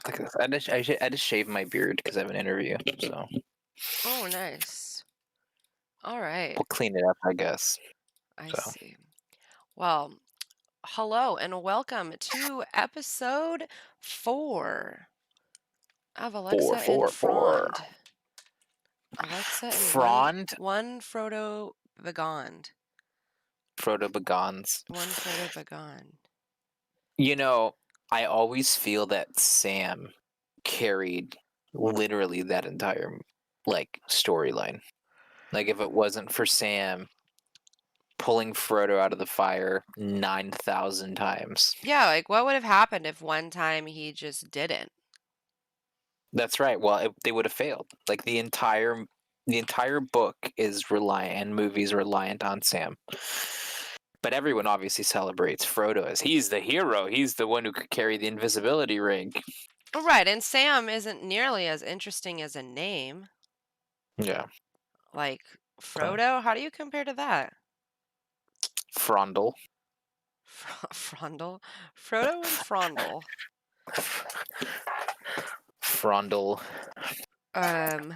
Look at this. I just shaved my beard because I have an interview, so Oh, nice. All right. we'll clean it up, I guess. I So see. Well, hello and welcome to episode 4 of four, Alexa and four, four. Frond. Alexa and Frond, one Frodo Begond. Frodo Begons. One Frodo Begond. You know, I always feel that Sam carried literally that entire storyline. Like if it wasn't for Sam pulling Frodo out of the fire 9,000 times. Yeah, like what would have happened if one time he just didn't? That's right. Well, they would have failed. Like the entire book is reliant and movies reliant on Sam. But everyone obviously celebrates Frodo as he's the hero. He's the one who could carry the invisibility ring. Right, and Sam isn't nearly as interesting as a name. Yeah. Like So, Frodo, how do you compare to that? Frondle. Frondle? Frodo and Frondle. Frondle Um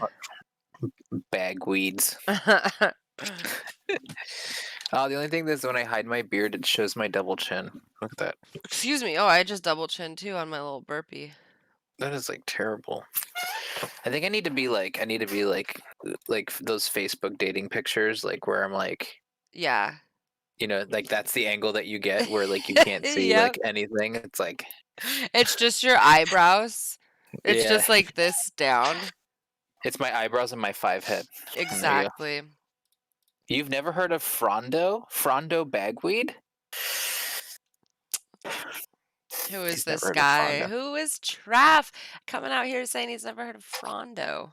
bagweeds. The only thing is when I hide my beard, it shows my double chin. Look at that. Excuse me. Oh, I just double chin too on my little burpee. That is like terrible. I think I need to be like those Facebook dating pictures, like where I'm like, Yeah. like that's the angle that you get where like you can't see like Yep. anything. It's like, It's just your eyebrows. It's yeah, just like this down. it's my eyebrows and my five head. And there you go. Exactly. You've never heard of Frondo? Frondo bagweed? Who is He's never this heard of guy? Frondo. Who is Traff coming out here saying he's never heard of Frondo?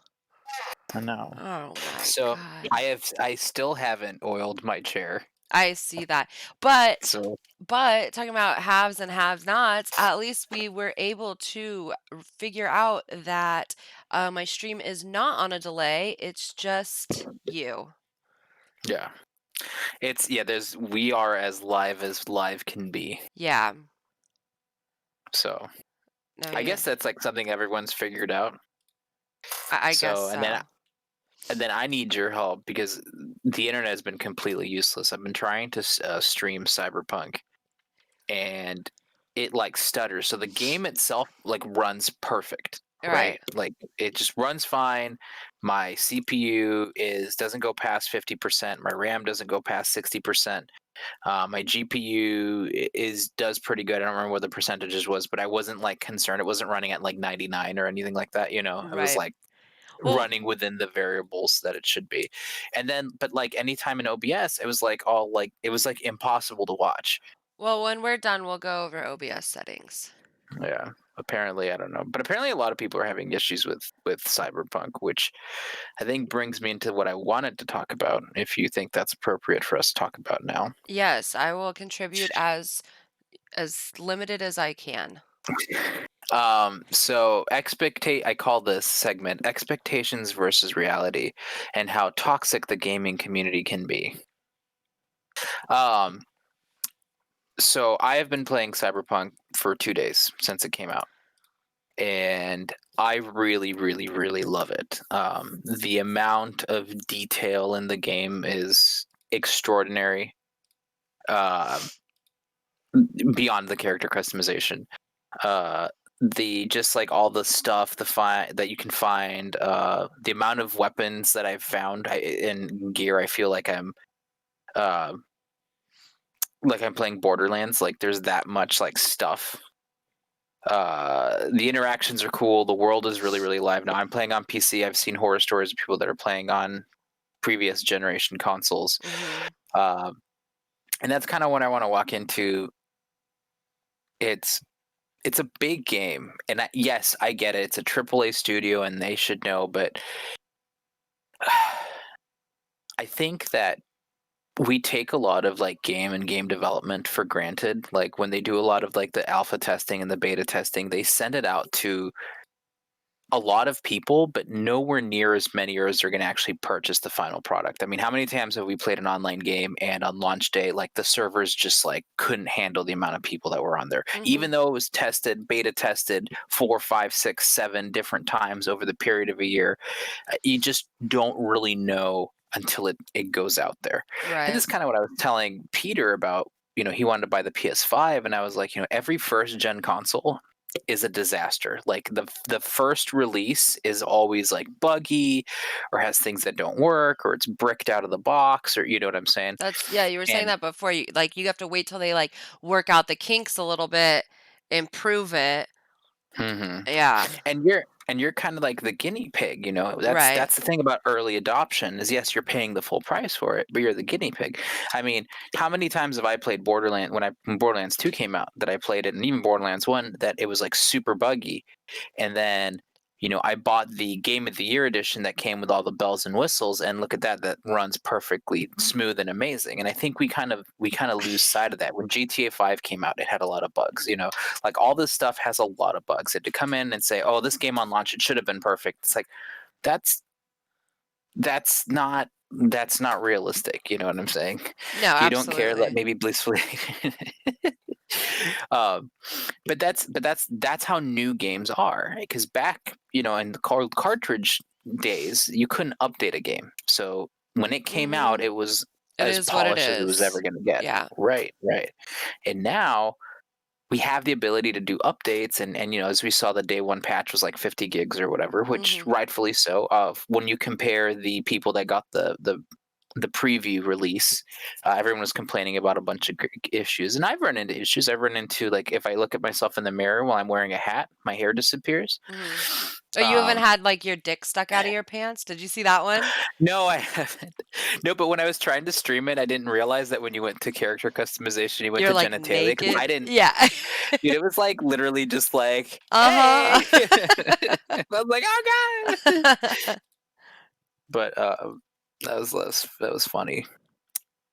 I know. Oh my So God. I still haven't oiled my chair. I see that. But So talking about haves and have-nots, at least we were able to figure out that my stream is not on a delay. It's just you. yeah. We are as live can be. Yeah. So No, I you. guess that's like something everyone's figured out. I guess So so. and then I need your help because the internet has been completely useless. I've been trying to stream Cyberpunk, and it like stutters. So the game itself like runs perfect, right? Right. Like it just runs fine. My CPU is doesn't go past 50%. My RAM doesn't go past 60%. My GPU does pretty good. I don't remember what the percentages was, but I wasn't like concerned. It wasn't running at like 99 or anything like that. It was Right. like Well, running within the variables that it should be. And then, but like anytime in OBS, it was like it was like impossible to watch. when we're done, we'll go over OBS settings. Yeah. Apparently, I don't know, but apparently a lot of people are having issues with Cyberpunk, which I think brings me into what I wanted to talk about. If you think that's appropriate for us to talk about now. Yes, I will contribute as limited as I can. So I call this segment expectations versus reality and how toxic the gaming community can be. Um, so I have been playing Cyberpunk for 2 days since it came out, and I really, really, really love it. The amount of detail in the game is extraordinary, uh, beyond the character customization. The just like all the stuff that you can find, the amount of weapons that I've found in gear, I feel uh, like I'm playing Borderlands. Like there's that much like stuff. The interactions are cool. The world is really, really live. Now I'm playing on PC. I've seen horror stories of people that are playing on previous generation consoles. Mhm. Uh, and that's kind of what I want to walk into. It's it's a big game, and yes, I get it. It's a AAA studio, and they should know. But I think that we take a lot of like game and game development for granted. Like when they do a lot of like the alpha testing and the beta testing, they send it out to a lot of people, but nowhere near as many as are going to actually purchase the final product. I mean, how many times have we played an online game and on launch day, like the servers just like couldn't handle the amount of people that were on there, Mhm. even though it was tested, beta tested 4, 5, 6, 7 different times over the period of a year. You just don't really know until it goes out there. And Right. this is kind of what I was telling Peter about. He wanted to buy the PS5, and I was like, every first gen console is a disaster. Like the first release is always like buggy or has things that don't work or it's bricked out of the box, or you know what I'm saying. That's yeah, you were saying And that before. You have to wait till they, like, work out the kinks a little bit, improve it. mhm. Yeah. And you're kind of like the guinea pig. that's Right. that's the thing about early adoption is, yes, you're paying the full price for it, but you're the guinea pig. I mean, how many times have I played Borderlands when Borderlands 2 came out, that I played it, and even Borderlands 1, that it was like super buggy. And then, I bought the Game of the Year edition that came with all the bells and whistles, and look at that runs perfectly smooth and amazing. And I think we kind of lose sight of that. When GTA 5 came out, it had a lot of bugs, like all this stuff has a lot of bugs. And to come in and say, "Oh, this game on launch, it should have been perfect." It's like that's that's not realistic, you know what I'm saying? No, If you don't care, let absolutely. me blissfully um but that's how new games are, because back, in the cartridge days, you couldn't update a game. So when it came out, Mhm. it was It as is what it polished as it was ever is. going to get. Yeah. Right, right. And now we have the ability to do updates, and as we saw, the day one patch was like 50 gigs or whatever, which Mhm. rightfully so. When you compare the people that got the preview release, everyone was complaining about a bunch of issues, and I've run into issues. I've run into, like, if I look at myself in the mirror while I'm wearing a hat, my hair disappears. Mhm. Oh, you haven't um, had, like, your dick stuck out of your pants? Did you see that one? no, I haven't. No, but when I was trying to stream it, I didn't realize that when you went to character customization, you went You're, to like, genitalia, because I naked? didn't. Yeah. Dude, it was like literally just like, Uh-huh. "Hey!" I was like, "Oh god!" But that was funny.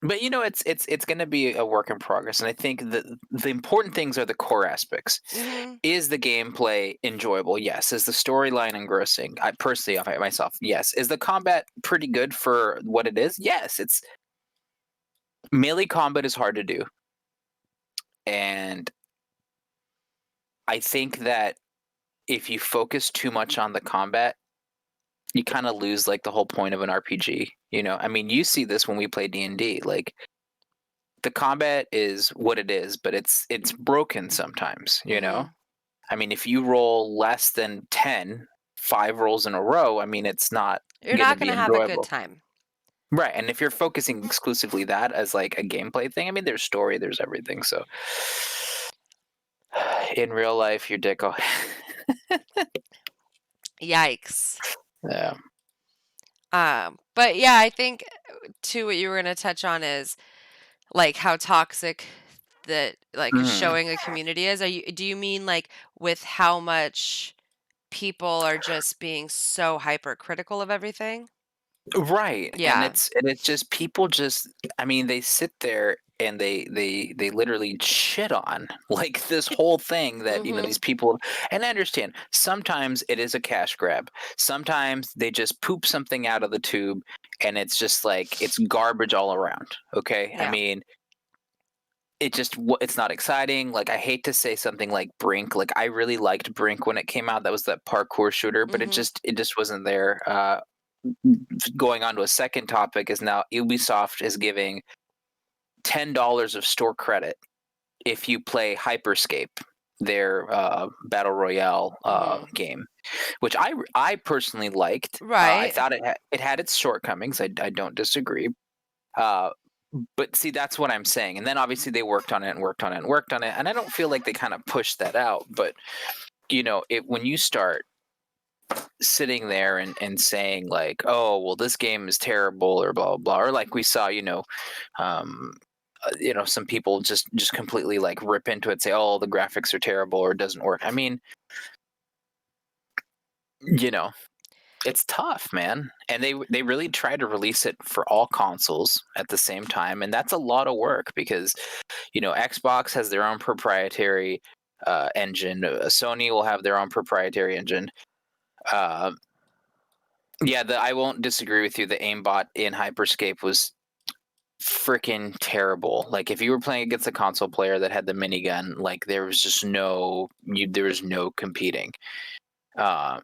But it's going to be a work in progress, and I think that the important things are the core aspects. Mhm. Is the gameplay enjoyable? Yes. Is the storyline engrossing? I personally, myself, yes. Is the combat pretty good for what it is? Yes. It's melee combat is hard to do, and I think that if you focus too much on the combat, you kind of lose like the whole point of an RPG. I mean, you see this when we play D&D. Like, the combat is what it is, but it's broken sometimes. Mhm. I mean, if you roll less than 10, 5 rolls in a row, I mean, it's not You're going to not be gonna have a good enjoyable. time. Right. And if you're focusing exclusively that as like a gameplay thing, I mean, there's story, there's everything. So in real life, your dick. Yikes. Yeah. But yeah, I think too what you were gonna touch on is, like, how toxic that, like, Mhm. showing a community is. Do you mean, like, with how much people are just being so hypercritical of everything? Right, and Yeah. it's just people just, I mean, they sit there and they literally shit on like this whole thing that, these Mhm. people. And I understand sometimes it is a cash grab. Sometimes they just poop something out of the tube, and it's just like it's garbage all around. Okay? I Yeah. mean, it's not exciting. Like, I hate to say something like Brink. Like, I really liked Brink when it came out. That was that parkour shooter, but it Mhm. just it just wasn't there. Going on to a second topic is now Ubisoft is giving $10 of store credit if you play Hyperscape, their battle royale Mhm. game, which I personally liked. I Right. thought it had its shortcomings. I don't disagree. Uh, but see, that's what I'm saying. And then obviously they worked on it and worked on it and worked on it, and I don't feel like they kind of pushed that out. But when you start sitting there and saying like, "Oh, well, this game is terrible," or blah blah blah, or like we saw, um, some people just completely like rip into it, say, "Oh, the graphics are terrible," or it doesn't work. I mean, you know, it's tough, man, and they really try to release it for all consoles at the same time, and that's a lot of work because Xbox has their own proprietary engine. Sony will have their own proprietary engine. Uh, yeah, I won't disagree with you. The aimbot in Hyperscape was freaking terrible. Like if you were playing against a console player that had the minigun, like there was just there was no competing. Uh,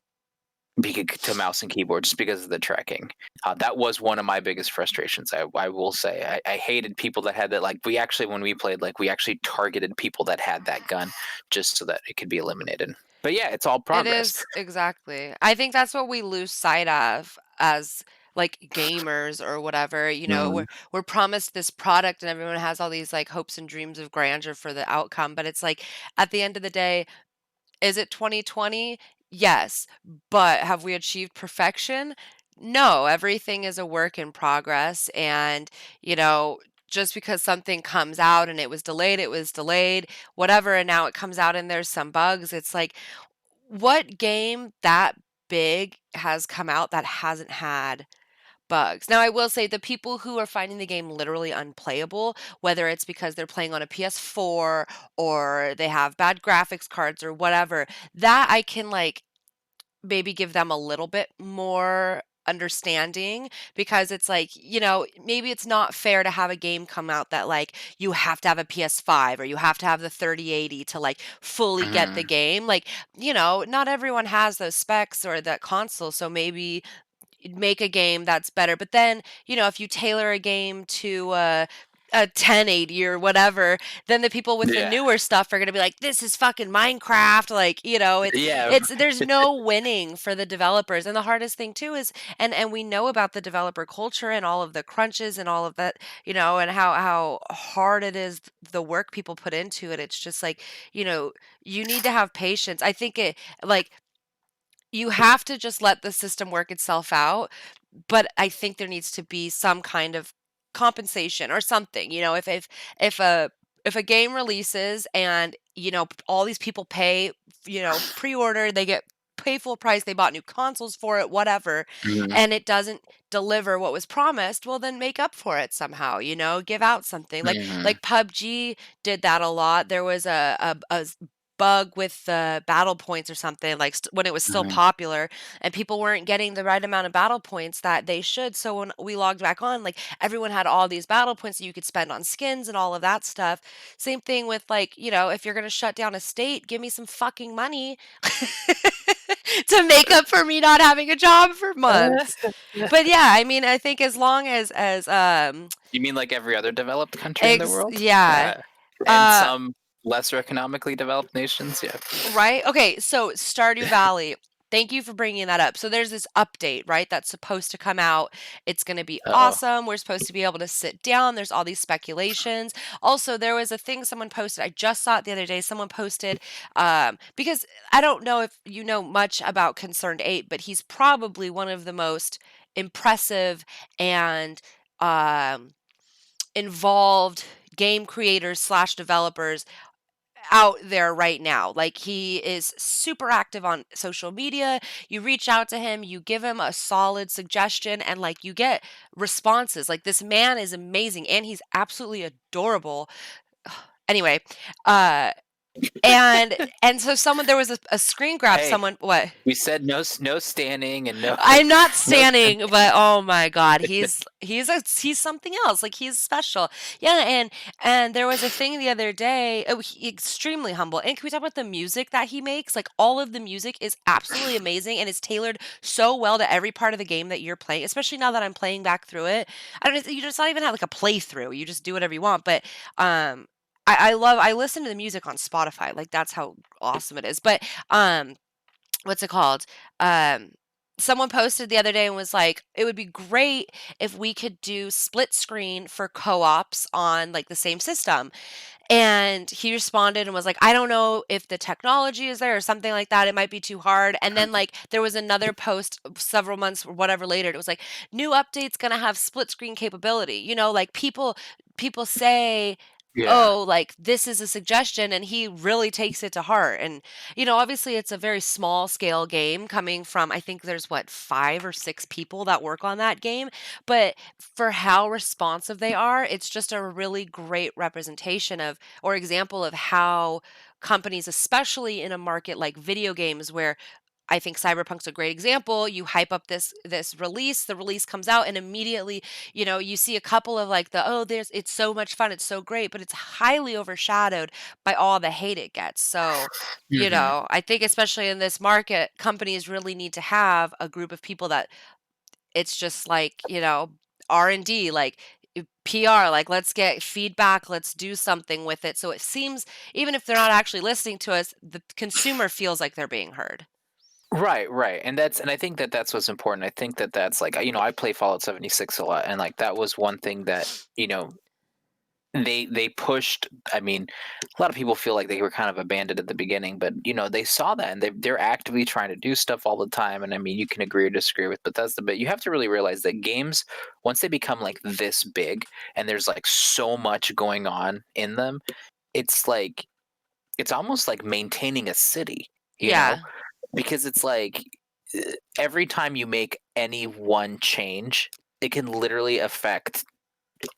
to mouse and keyboard just because of the tracking. That was one of my biggest frustrations. I will say I hated people that had that. Like we actually, when we played, like we actually targeted people that had that gun just so that it could be eliminated. But yeah, it's all It progress. is, exactly. I think that's what we lose sight of as, like, gamers or whatever, Mm, we're promised this product and everyone has all these, like, hopes and dreams of grandeur for the outcome, but it's like, at the end of the day, is it 2020? Yes, but have we achieved perfection? No, everything is a work in progress, and, just because something comes out and it was delayed, whatever, and now it comes out and there's some bugs, it's like, what game that big has come out that hasn't had bugs? Now, I will say the people who are finding the game literally unplayable, whether it's because they're playing on a PS4 or they have bad graphics cards or whatever, that I can like maybe give them a little bit more understanding because it's like, maybe it's not fair to have a game come out that like you have to have a PS5 or you have to have the 3080 to like fully get the mhm. game. Like, not everyone has those specs or that console, so maybe make a game that's better. But then, if you tailor a game to a 1080 or whatever, then the people with the Yeah, newer stuff are going to be like, this is fucking Minecraft. Like, yeah, there's no winning for the developers. And the hardest thing too is, and we know about the developer culture and all of the crunches and all of that, and how hard it is, the work people put into it. It's just like, you need to have patience. I think like, you have to just let the system work itself out, but I think there needs to be some kind of compensation or something, if a game releases and, all these people pay, pre-order, they pay full price, they bought new consoles for it, whatever, mhm, and it doesn't deliver what was promised, well then make up for it somehow, give out something. Like mhm, like PUBG did that a lot. There was a bug with the battle points or something like when it was still mhm, popular and people weren't getting the right amount of battle points that they should. So when we logged back on, like everyone had all these battle points that you could spend on skins and all of that stuff. Same thing with like, if you're going to shut down a state, give me some fucking money to make up for me not having a job for months. But yeah, I mean, I think as long as You mean like every other developed country in the world? yeah. Yeah, and Uh some lesser economically developed nations. Yeah. Right? Okay, so Stardew Valley, thank you for bringing that up. So there's this update, right, that's supposed to come out. It's going to be Oh. awesome. We're supposed to be able to sit down. There's all these speculations. Also, there was a thing someone posted. I just saw it the other day. Someone posted because I don't know if you know much about Concerned 8, but he's probably one of the most impressive and um involved game creators slash developers out there right now. Like he is super active on social media. You reach out to him, you give him a solid suggestion and like you get responses. Like this man is amazing and he's absolutely adorable. Anyway, uh and so someone there was a screen grab Hey, someone what we said no standing and no I'm not no. standing, but oh my god, he's something else. Like he's special. Yeah, and there was a thing the other day. Oh, extremely humble. And can we talk about the music that he makes? Like all of the music is absolutely amazing and it's tailored so well to every part of the game that you're playing. Especially now that I'm playing back through it. I don't. You just not even have like a playthrough. You just do whatever you want. But um, I listen to the music on Spotify. Like that's how awesome it is. But what's it called? Um, someone posted the other day and was like, it would be great if we could do split screen for co-ops on like the same system. And he responded and was like, I don't know if the technology is there or something like that. It might be too hard. And then like there was another post several months or whatever later. It was like new updates gonna have split screen capability. Like people say, Yeah. oh, like this is a suggestion, and he really takes it to heart. And obviously it's a very small scale game coming from I think there's what 5 or 6 people that work on that game, but for how responsive they are, it's just a really great representation of or example of how companies, especially in a market like video games where I think Cyberpunk's a great example. You hype up this release, the release comes out, and immediately, you see a couple of like it's so much fun, it's so great, but it's highly overshadowed by all the hate it gets. So, Hmm. I think especially in this market, companies really need to have a group of people that it's just like, R&D, like PR, like let's get feedback, let's do something with it. So it seems even if they're not actually listening to us, the consumer feels like they're being heard. Right, right. And I think that that's what's important. I think that that's like, I play Fallout 76 a lot, and like that was one thing that, you know, they pushed. I mean, a lot of people feel like they were kind of abandoned at the beginning, but they saw that, and they're actively trying to do stuff all the time. And I mean, you can agree or disagree with, but that's the bit you have to really realize that games, once they become like this big and there's like so much going on in them, it's like it's almost like maintaining a city, you know? Yeah. Because it's like every time you make any one change, it can literally affect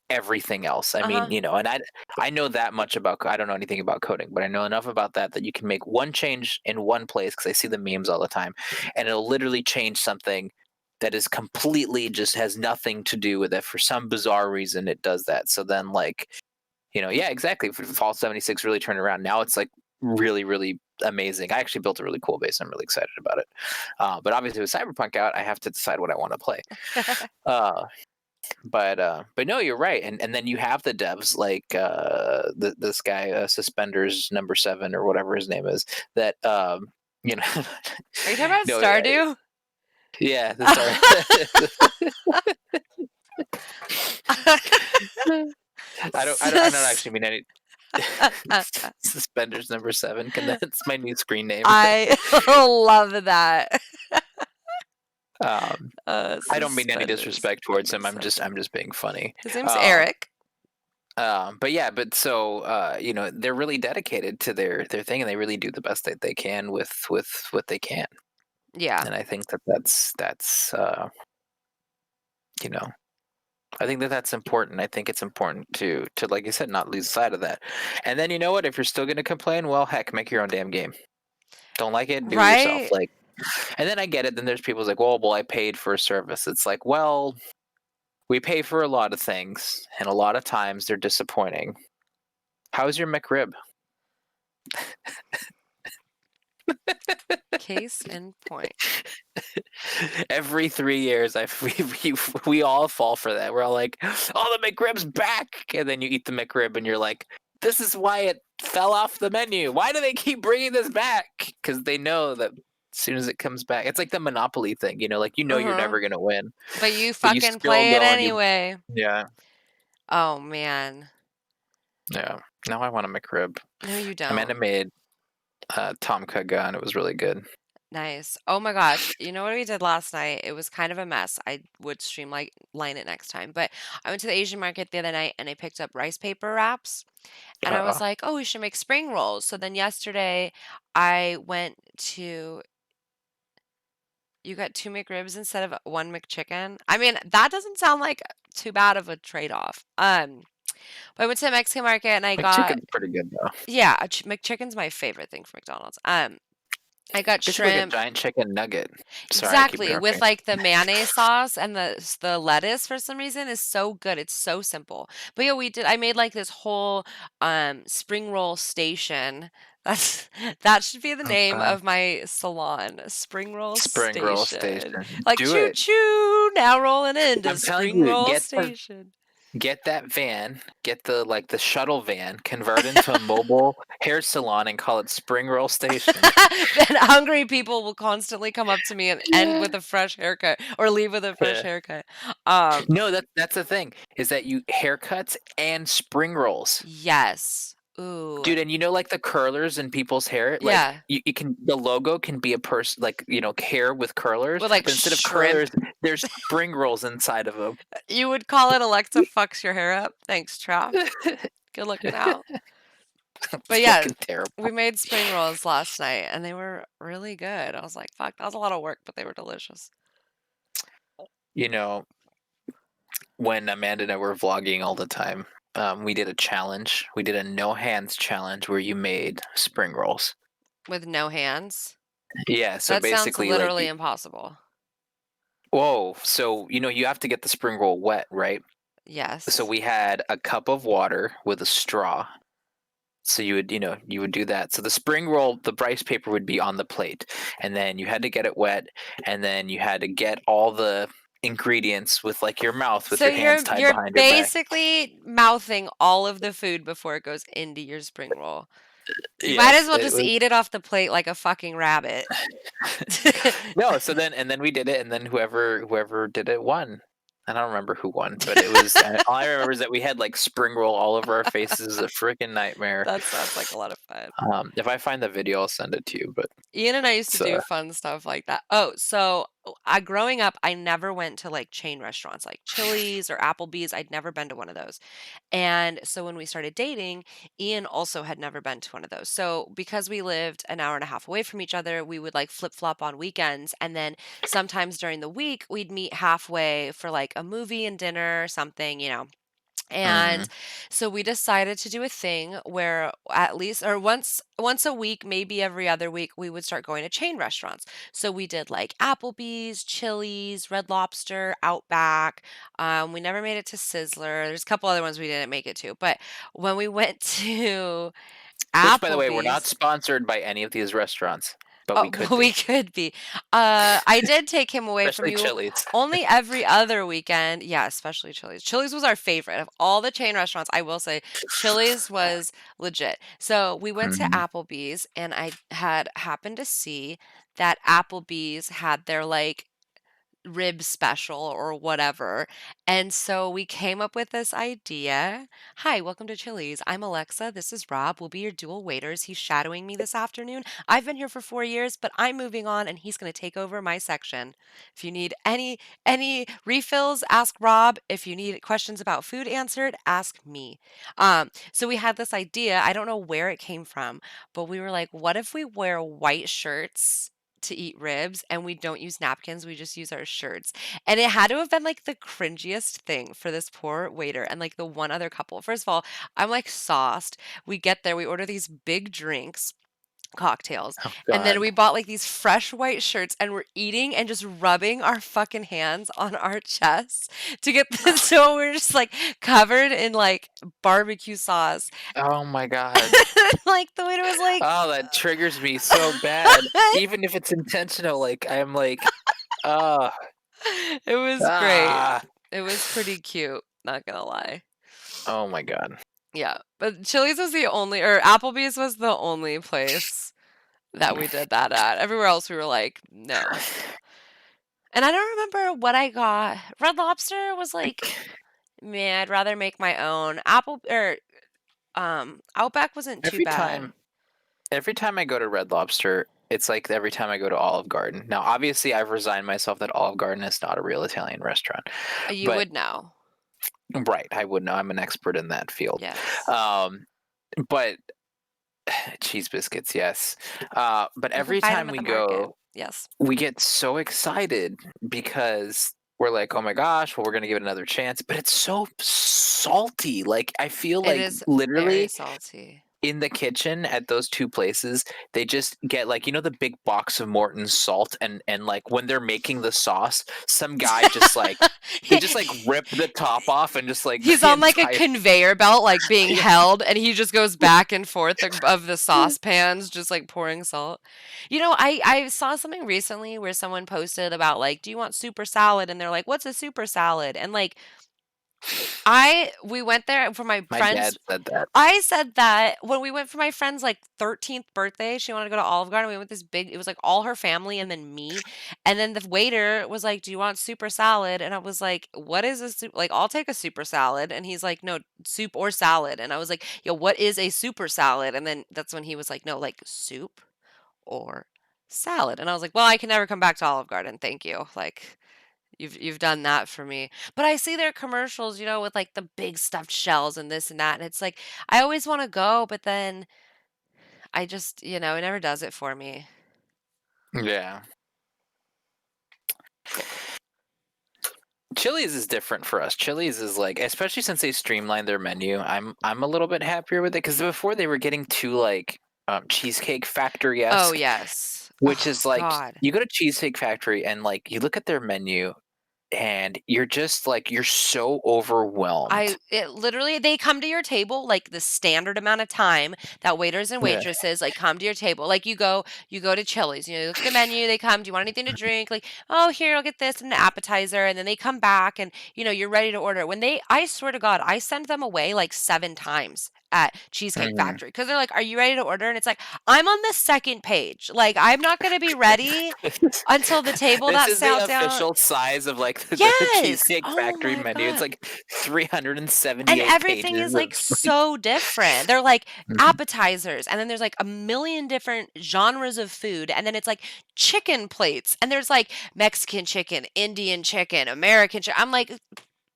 everything else. I mean, Uh-huh. and I know that much about I don't know anything about coding, but I know enough about that you can make one change in one place because I see the memes all the time, and it'll literally change something that is completely just has nothing to do with it. For some bizarre reason, it does that. So then, like, yeah, exactly. For Fall 76 really turned around. Now it's like really, really amazing. I actually built a really cool base. I'm really excited about it. But obviously, with Cyberpunk out, I have to decide what I want to play. Uh, but no, you're right. And then you have the devs like this guy Suspenders number 7 or whatever his name is. That you know, Are you talking about no, Stardew? yeah, the star. I don't Sus- actually mean any. Suspenders number 7. Can that's my new screen name? I love that. um, I don't mean any Suspenders disrespect towards number him. I'm 7. just being funny. His name's Um, Eric. but yeah, but so they're really dedicated to their thing, and they really do the best that they can with what they can. Yeah. And I think that that's you know I think that that's important. I think it's important to like you said, not lose sight of that. And then you know what? If you're still gonna complain, well, heck, make your own damn game. Don't like it, do it yourself. Right? Like, and then I get it. Then there's people's like, well, I paid for a service. It's like, well, we pay for a lot of things, and a lot of times they're disappointing. How's your McRib? Case in point. Every 3 years, we all fall for that. We're all like, "Oh, the McRib's back!" And then you eat the McRib, and you're like, "This is why it fell off the menu. Why do they keep bringing this back?" Because they know that as soon as it comes back, it's like the Monopoly thing. Like you're Uh-huh. never gonna win, But you but you fucking still play it go and you, anyway. yeah, Oh man. yeah. Now I want a McRib. No, you Amanda don't. made Tom Kha Gun. It was really good. Nice. Oh my gosh. You know what we did last night? It was kind of a mess. I would streamline line it next time. But I went to the Asian market the other night and I picked up rice paper wraps. And I was Uh, like, oh, we should make spring rolls. So then yesterday I went to, you got two McRibs instead of one McChicken. I mean, that doesn't sound like too bad of a trade-off. But I went to the Mexican market and I got, McChicken's pretty good though. yeah, McChicken's my favorite thing from McDonald's. I got Get you like a shrimp. giant chicken nugget. Sorry, I keep Exactly, with, interrupting. like, the mayonnaise sauce and the lettuce for some reason is so good, it's so simple. But, yeah, I made, like, this whole, spring roll station. That's that should be the name Okay. of my salon, spring roll Spring roll station. station. Like, Do "Choo it. choo, now rolling into I'm telling spring you, roll station." get that van, get the shuttle van, convert into a mobile hair salon, and call it Spring Roll Station. Then hungry people will constantly come up to me and end Yeah. with a fresh haircut or leave with a fresh Yeah. haircut. Um, No, that's the thing is that you haircuts and spring rolls. yes. Ooh. Dude, and like the curlers in people's hair, like Yeah. you can the logo can be a person like hair with curlers, With, like, but instead of shrimp. curlers, there's spring rolls inside of them. You would call it Alexa fucks your hair up? Thanks, Trav. Good looking out. It's But, yeah, fucking terrible. we made spring rolls last night, and they were really good. I was like, "Fuck, that was a lot of work, but they were delicious." You know, when Amanda and I were vlogging all the time, we did a challenge. We did a no hands challenge where you made spring rolls. With no hands? Yeah, so That sounds basically, like, literally impossible. whoa, so, you have to get the spring roll wet, right? So Yes. we had a cup of water with a straw. So you would do that. So the spring roll, the rice paper would be on the plate, and then you had to get it wet, and then you had to get all the ingredients with like your mouth with So your hands you're tied you're behind your back. basically mouthing all of the food before it goes into your spring roll. You might as Yes, well it just was. eat it off the plate like a fucking rabbit. No, so then we did it, and then whoever did it won. I don't remember who won, but it was. All I remember is that we had like spring roll all over our faces, a freaking nightmare. That sounds like a lot of fun. If I find the video, I'll send it to you. But Ian and I used to it's do fun stuff like that. Oh, so I growing up, I never went to like chain restaurants like Chili's or Applebee's. I'd never been to one of those. And so when we started dating, Ian also had never been to one of those. So because we lived an hour and a half away from each other, we would like flip flop on weekends. And then sometimes during the week, we'd meet halfway for like a movie and dinner or something. And Mhm. so we decided to do a thing where at least or once a week, maybe every other week, we would start going to chain restaurants. So we did like Applebee's, Chili's, Red Lobster, Outback. We never made it to Sizzler. There's a couple other ones we didn't make it to. But when we went to Which, by the way, we're not Applebee's, sponsored by any of these restaurants, but we oh, could we be, could be. I did take him away from especially you Chili's. only every other weekend. Yeah, especially Chili's. Chili's was our favorite of all the chain restaurants. I will say Chili's was legit. So we went to Mhm. Applebee's, and I had happened to see that Applebee's had their like rib special or whatever. And so we came up with this idea. Hi, welcome to Chili's. I'm Alexa. This is Rob. We'll be your dual waiters. He's shadowing me this afternoon. I've been here for 4 years, but I'm moving on and he's going to take over my section. If you need any refills, ask Rob. If you need questions about food answered, ask me. So we had this idea. I don't know where it came from, but we were like, what if we wear white shirts to eat ribs and we don't use napkins, we just use our shirts. And it had to have been like the cringiest thing for this poor waiter and like the one other couple. First of all, I'm like sauced. We get there, we order these big drinks, cocktails, Oh and then God. we bought like these fresh white shirts and we're eating and just rubbing our fucking hands on our chests to get this so we're just like covered in like barbecue sauce. Oh my God. Like the waiter was like, Oh, that triggers me so bad. Even if it's intentional, like I'm like, oh, it was great. ah, It was pretty cute, not gonna lie. oh my God. Yeah, but Chili's was the only or Applebee's was the only place that we did that at. Everywhere else we were like, "No." And I don't remember what I got. Red Lobster was like, "Man, I'd rather make my own." Outback wasn't too Every bad. time, every time I go to Red Lobster, it's like every time I go to Olive Garden. Now, obviously, I've resigned myself that Olive Garden is not a real Italian restaurant, You but would know. right, I would know. I'm an expert in that field. Yes. Um, but cheese biscuits, yes. But You can every buy them time at we the market. go, Yes. we get so excited because we're like, oh my gosh, well, we're gonna give it another chance. But it's so salty. Like I feel It like is very literally salty. in the kitchen at those two places, they just get like the big box of Morton's salt, and like when they're making the sauce, some guy just like they just like rip the top off and just like He's the on like a entire conveyor belt, like being yeah. held, and he just goes back and forth of the saucepans, just like pouring salt. I saw something recently where someone posted about like, do you want super salad? And they're like, what's a super salad? And like, we went there for my My dad friend's said that. I said that when we went for my friend's like 13th birthday, she wanted to go to Olive Garden. We went this big, it was like all her family and then me. And then the waiter was like, "Do you want super salad?" And I was like, "What is a soup? Like, I'll take a super salad." And he's like, "No, soup or salad." And I was like, "Yo, what is a super salad?" And then that's when he was like, "No, like soup or salad." And I was like, "Well, I can never come back to Olive Garden. Thank you." Like, you've done that for me. But I see their commercials, with like the big stuffed shells and this and that, and it's like I always want to go, but then I just, it never does it for me. Yeah. Chili's is different for us. Chili's is like, especially since they streamlined their menu. I'm a little bit happier with it because before they were getting too like Cheesecake Factory Oh, esque, yes. which Oh is like god. you go to Cheesecake Factory and like you look at their menu and you're just like you're so overwhelmed. It literally they come to your table like the standard amount of time that waiters and Yeah. waitresses like come to your table. Like you go to Chili's, you look at the menu, they come, do you want anything to drink? Like, oh here, I'll get this and an appetizer, and then they come back and you're ready to order. When they I swear to God, I send them away like 7 times at Cheesecake Mhm. Factory because they're like, are you ready to order? And it's like, I'm on the second page. Like, I'm not gonna be ready until the table This that is the sat down. official size of like the Yes. Cheesecake Oh Factory my menu. It's god. like And 378 everything pages is, like, of so different. They're, like, Mhm. appetizers, and then there's, like, a million different genres of food, and then it's, like, chicken plates, and there's, like, Mexican chicken, Indian chicken, American chicken. I'm like,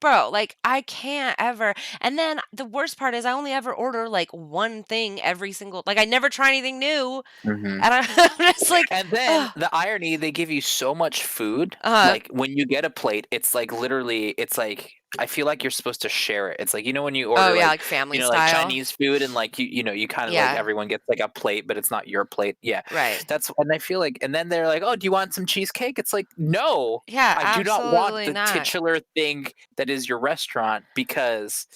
"Bro, like, I can't ever." And then the worst part is I only ever order, like, one thing every single like, I never try anything new, Mhm. and I'm I'm just like, And then "Ugh." the irony, they give you so much food. Uh-huh. Like when you get a plate, it's like literally, it's like I feel like you're supposed to share it. It's like when you Oh, order yeah, like like family like style. Chinese food and like you kind of like Yeah, everyone gets like a plate, but it's not your plate. Yeah, right. that's and I feel like and then they're like, oh, do you want some cheesecake? It's like no, Yeah, I do not want absolutely the not. titular thing that is your restaurant because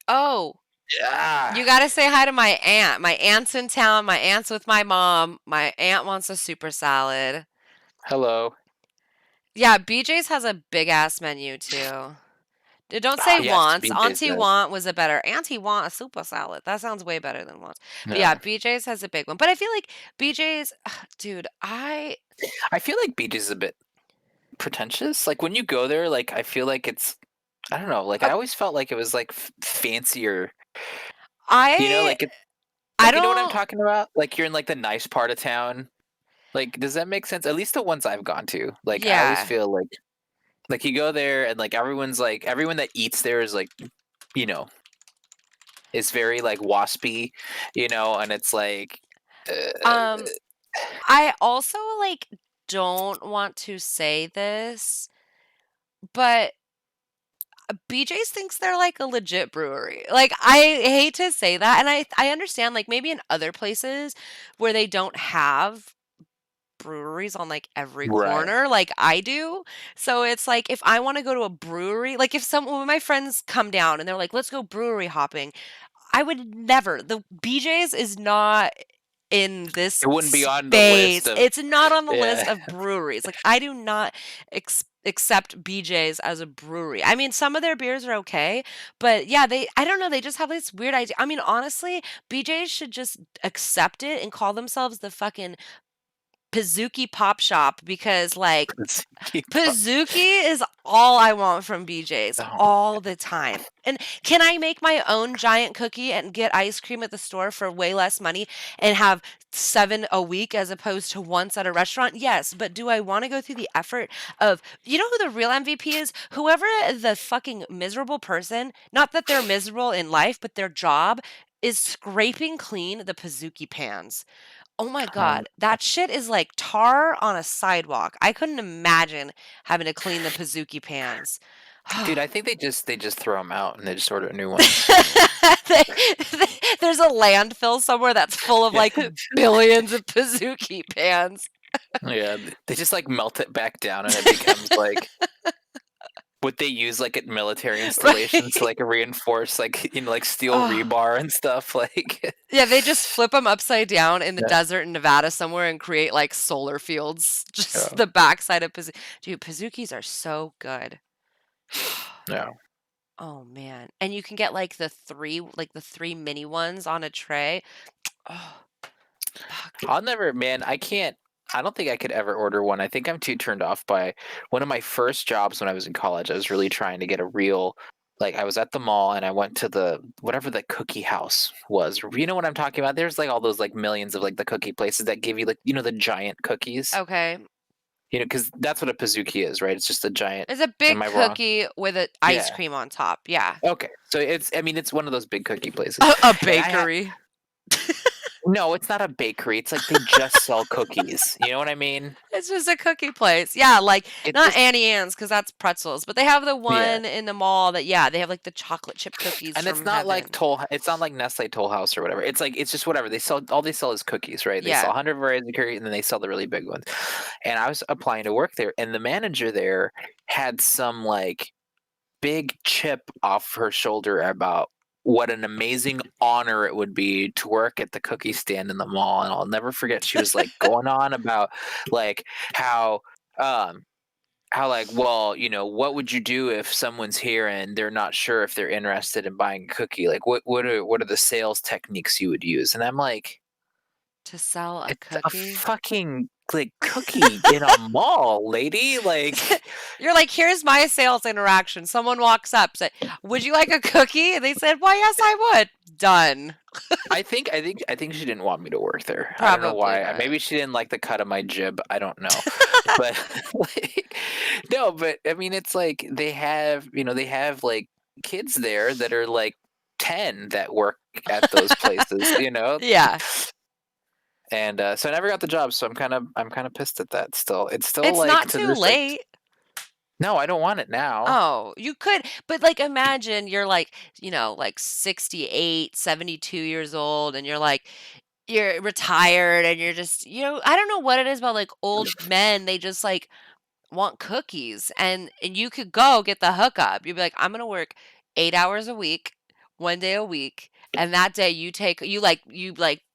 Oh, you ah, gotta say hi to my aunt. My aunt's in town. My aunt's with my mom. My aunt wants a super salad. hello. Yeah, BJ's has a big ass menu too. Don't Ah, say yes, wants. BJ's Auntie does. want was a better. Auntie want a super salad. That sounds way better than wants. But yeah, Yeah. BJ's has a big one. But I feel like BJ's, dude, I feel like BJ's is a bit pretentious. Like when you go there, like I feel like it's I don't know. Like I uh, always felt like it was like fancier. I, Like it's I like you know what I'm don't. talking about. Like you're in like the nice part of town. Like does that make sense? At least the ones I've gone to. Like I always Yeah. feel like you go there and like everyone's like everyone that eats there is like you know is very like waspy, and it's like. Uh, Um, I also like don't want to say this, but BJ's thinks they're like a legit brewery. Like, I hate to say that, and I understand, like, maybe in other places where they don't have breweries on, like, every right. corner like I do. So it's like, if I wanna go to a brewery like, if some when my friends come down and they're like, "Let's go brewery hopping," I would never the BJ's is not in this It wouldn't be on the list space. of It's not on the list yeah. of breweries. Like, I do not accept BJ's as a brewery. I mean, some of their beers are okay, but yeah, I don't know, they just have this weird idea. I mean, honestly, BJ's should just accept it and call themselves the fucking Pizookie Pop Shop because, like, Let's keep up. Pizookie is all I want from BJ's Oh, all the time. And can I make my own giant cookie and get ice cream at the store for way less money and have 7 a week as opposed to once at a restaurant? Yes, but do I want to go through the effort of who the real MVP is? Whoever the fucking miserable person, not that they're miserable in life, but their job is scraping clean the Pizookie pans. Oh my um, god, that shit is like tar on a sidewalk. I couldn't imagine having to clean the Pizookie pans. dude, I think they just throw them out and they just order new ones. There's a landfill somewhere that's full of like billions of Pizookie pans. Yeah, they just like melt it back down and it becomes like what they use like at military installations to Right? like reinforce like like steel Oh. rebar and stuff like Yeah, they just flip them upside down in the yeah. desert in Nevada somewhere and create like solar fields. Just Yeah. the backside of Dude, Pizookies are so good. Yeah. Oh man. And you can get like the 3 mini ones on a tray. Oh, fuck. I'll never, man, I don't think I could ever order one. I think I'm too turned off by one of my first jobs when I was in college. I was really trying to get a real, like, I was at the mall and I went to the whatever the cookie house was. You know what I'm talking about? There's like all those like millions of like the cookie places that give you like, the giant cookies. Okay. Because that's what a Pizookie is, right? It's just a giant. It's a Am big I wrong? cookie with a ice Yeah. cream on top. Yeah. Okay. So I mean, it's one of those big cookie places. A And I had bakery. No, it's not a bakery. It's like they just sell cookies. You know what I mean? It's just a cookie place. Yeah, like, It's not just Annie Ann's because that's pretzels, but they have the yeah. one in the mall that yeah, they have, like, the chocolate chip cookies And it's from not like heaven. It's not like Nestle Toll House or whatever. It's like it's just whatever. They sell is cookies, right? They sell Yeah. 100 varieties of cookies and then they sell the really big ones. And I was applying to work there and the manager there had some like big chip off her shoulder about what an amazing honor it would be to work at the cookie stand in the mall. And I'll never forget she was like going on about like how um like, well, what would you do if someone's here and they're not sure if they're interested in buying a cookie? Like, what are the sales techniques you would use? And I'm like, To sell a it's a cookie? fucking like cookie in a mall, lady. Like, You're like, "Here's my sales interaction." Someone walks up, say, "Would you like a cookie?" And they said, "Why, yes, I would." Done. I think she didn't want me to work there. I don't know Probably why. not. Maybe she didn't like the cut of my jib. I don't know, but like, no. But I mean, it's like they have like kids there that are like 10 that work at those places. Yeah. And so I never got the job. So I'm kind of pissed at that. Still, it's still It's like not to too this day. late. No, I don't want it now. Oh, you could, but, like, imagine you're, like, like, 68, 72 years old, and you're retired, and you're just I don't know what it is about, like, old men, they just, like, want cookies, and you could go get the hookup. You'd be like, "I'm gonna work 8 hours a week, 1 day a week, and that day you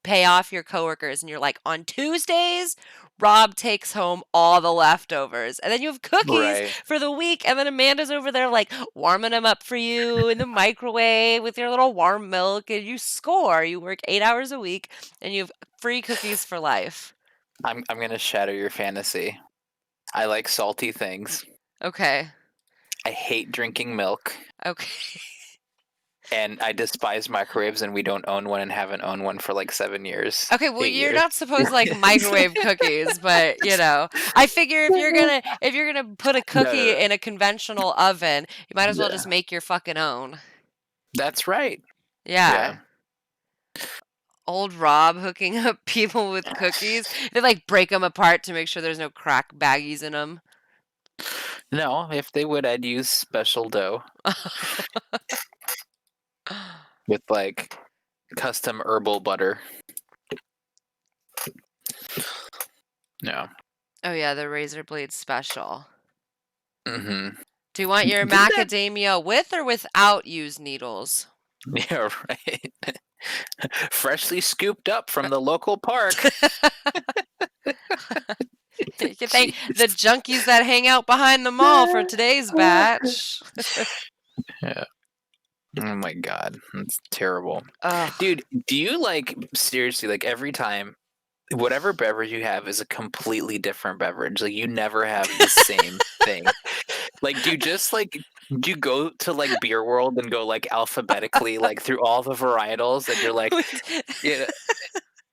pay off your coworkers, and you're like, 'On Tuesdays, Rob takes home all the leftovers,' and then you have cookies Right. for the week, and then Amanda's over there, like, warming them up for you in the microwave with your little warm milk, and you score. You work 8 hours a week, and you have free cookies for life." I'm gonna shatter your fantasy. I like salty things. Okay. I hate drinking milk. Okay. And I despise microwaves, and we don't own one and haven't owned one for like 7 years, Okay, well, 8 you're years. not supposed to, like, microwave cookies, but, I figure if you're gonna put a No, no, cookie no. in a conventional oven, you might as well just Yeah, make your fucking own. that's right. Yeah. Yeah. Old Rob hooking up people with cookies. They, like, break them apart to make sure there's no crack baggies in them. No, if they would, I'd use special dough with like custom herbal butter. Yeah. Oh, yeah, the razor blade special. Mhm. Do you want your Didn't that macadamia with or without used needles? Yeah, right. Freshly scooped up from the local park. You can thank the Jeez. junkies that hang out behind the mall for today's batch. Yeah. Oh my god, that's terrible. Ugh. Dude, do you like seriously like every time whatever beverage you have is a completely different beverage. Like you never have the same thing. Like do you go to like Beer World and go like alphabetically like through all the varietals and you're like, yeah,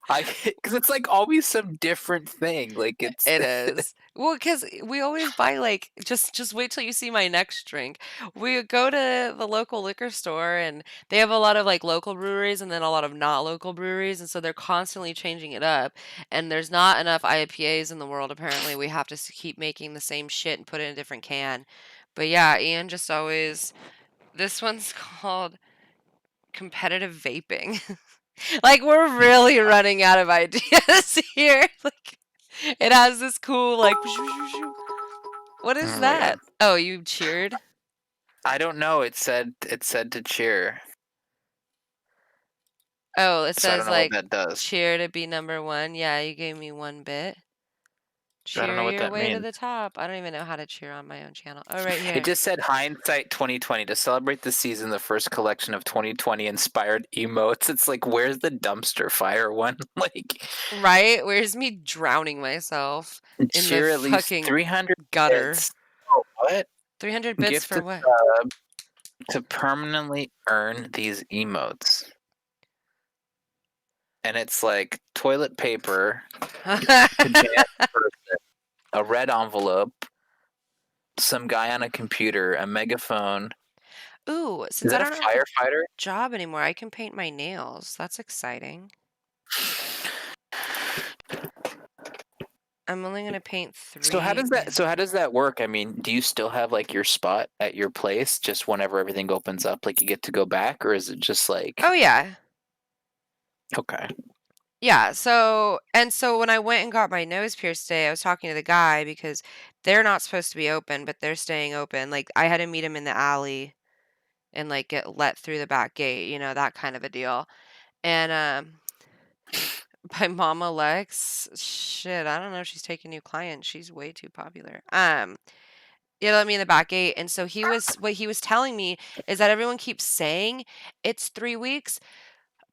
I because it's like always some different thing. Like it's It is. Well, because we always buy, like just wait till you see my next drink. We go to the local liquor store, and they have a lot of, like, local breweries and then a lot of not local breweries, and so they're constantly changing it up, and there's not enough IPAs in the world, apparently. We have to keep making the same shit and put it in a different can. But, yeah, Ian just always this one's called competitive vaping. Like, we're really running out of ideas here. Like, it has this cool, like, what is oh my god. that? Oh, you cheered? I don't know. It said to cheer. Oh, it So I don't says, know what like, that does. cheer to be number 1. Yeah, you gave me 1 bit. I don't Cheer know what your that way to means. the top. I don't even know how to cheer on my own channel. Oh, right It here. just said hindsight 2020 to celebrate the season, the first collection of 2020 inspired emotes. It's like, where's the dumpster fire one? Like, Right? Where's me drowning myself in the cheer at least fucking 300 gutter? bits. Oh, what? 300 bits Gift for a what? sub to permanently earn these emotes. And it's like toilet paper, pajama person, a red envelope, some guy on a computer, a megaphone. Ooh, Is since I that a don't have a firefighter? job anymore, I can paint my nails. That's exciting. I'm only gonna paint So how 3 does that so how does that work? I mean, do you still have like your spot at your place just whenever everything opens up, like you get to go back, or is it just Oh, like yeah. okay. Yeah, so when I went and got my nose pierced today, I was talking to the guy because they're not supposed to be open, but they're staying open. Like, I had to meet him in the alley and, like, get let through the back gate, that kind of a deal. And, my mama Lex, shit, I don't know if she's taking new clients. She's way too popular. Yeah, let me in the back gate. And so what he was telling me is that everyone keeps saying it's 3 weeks,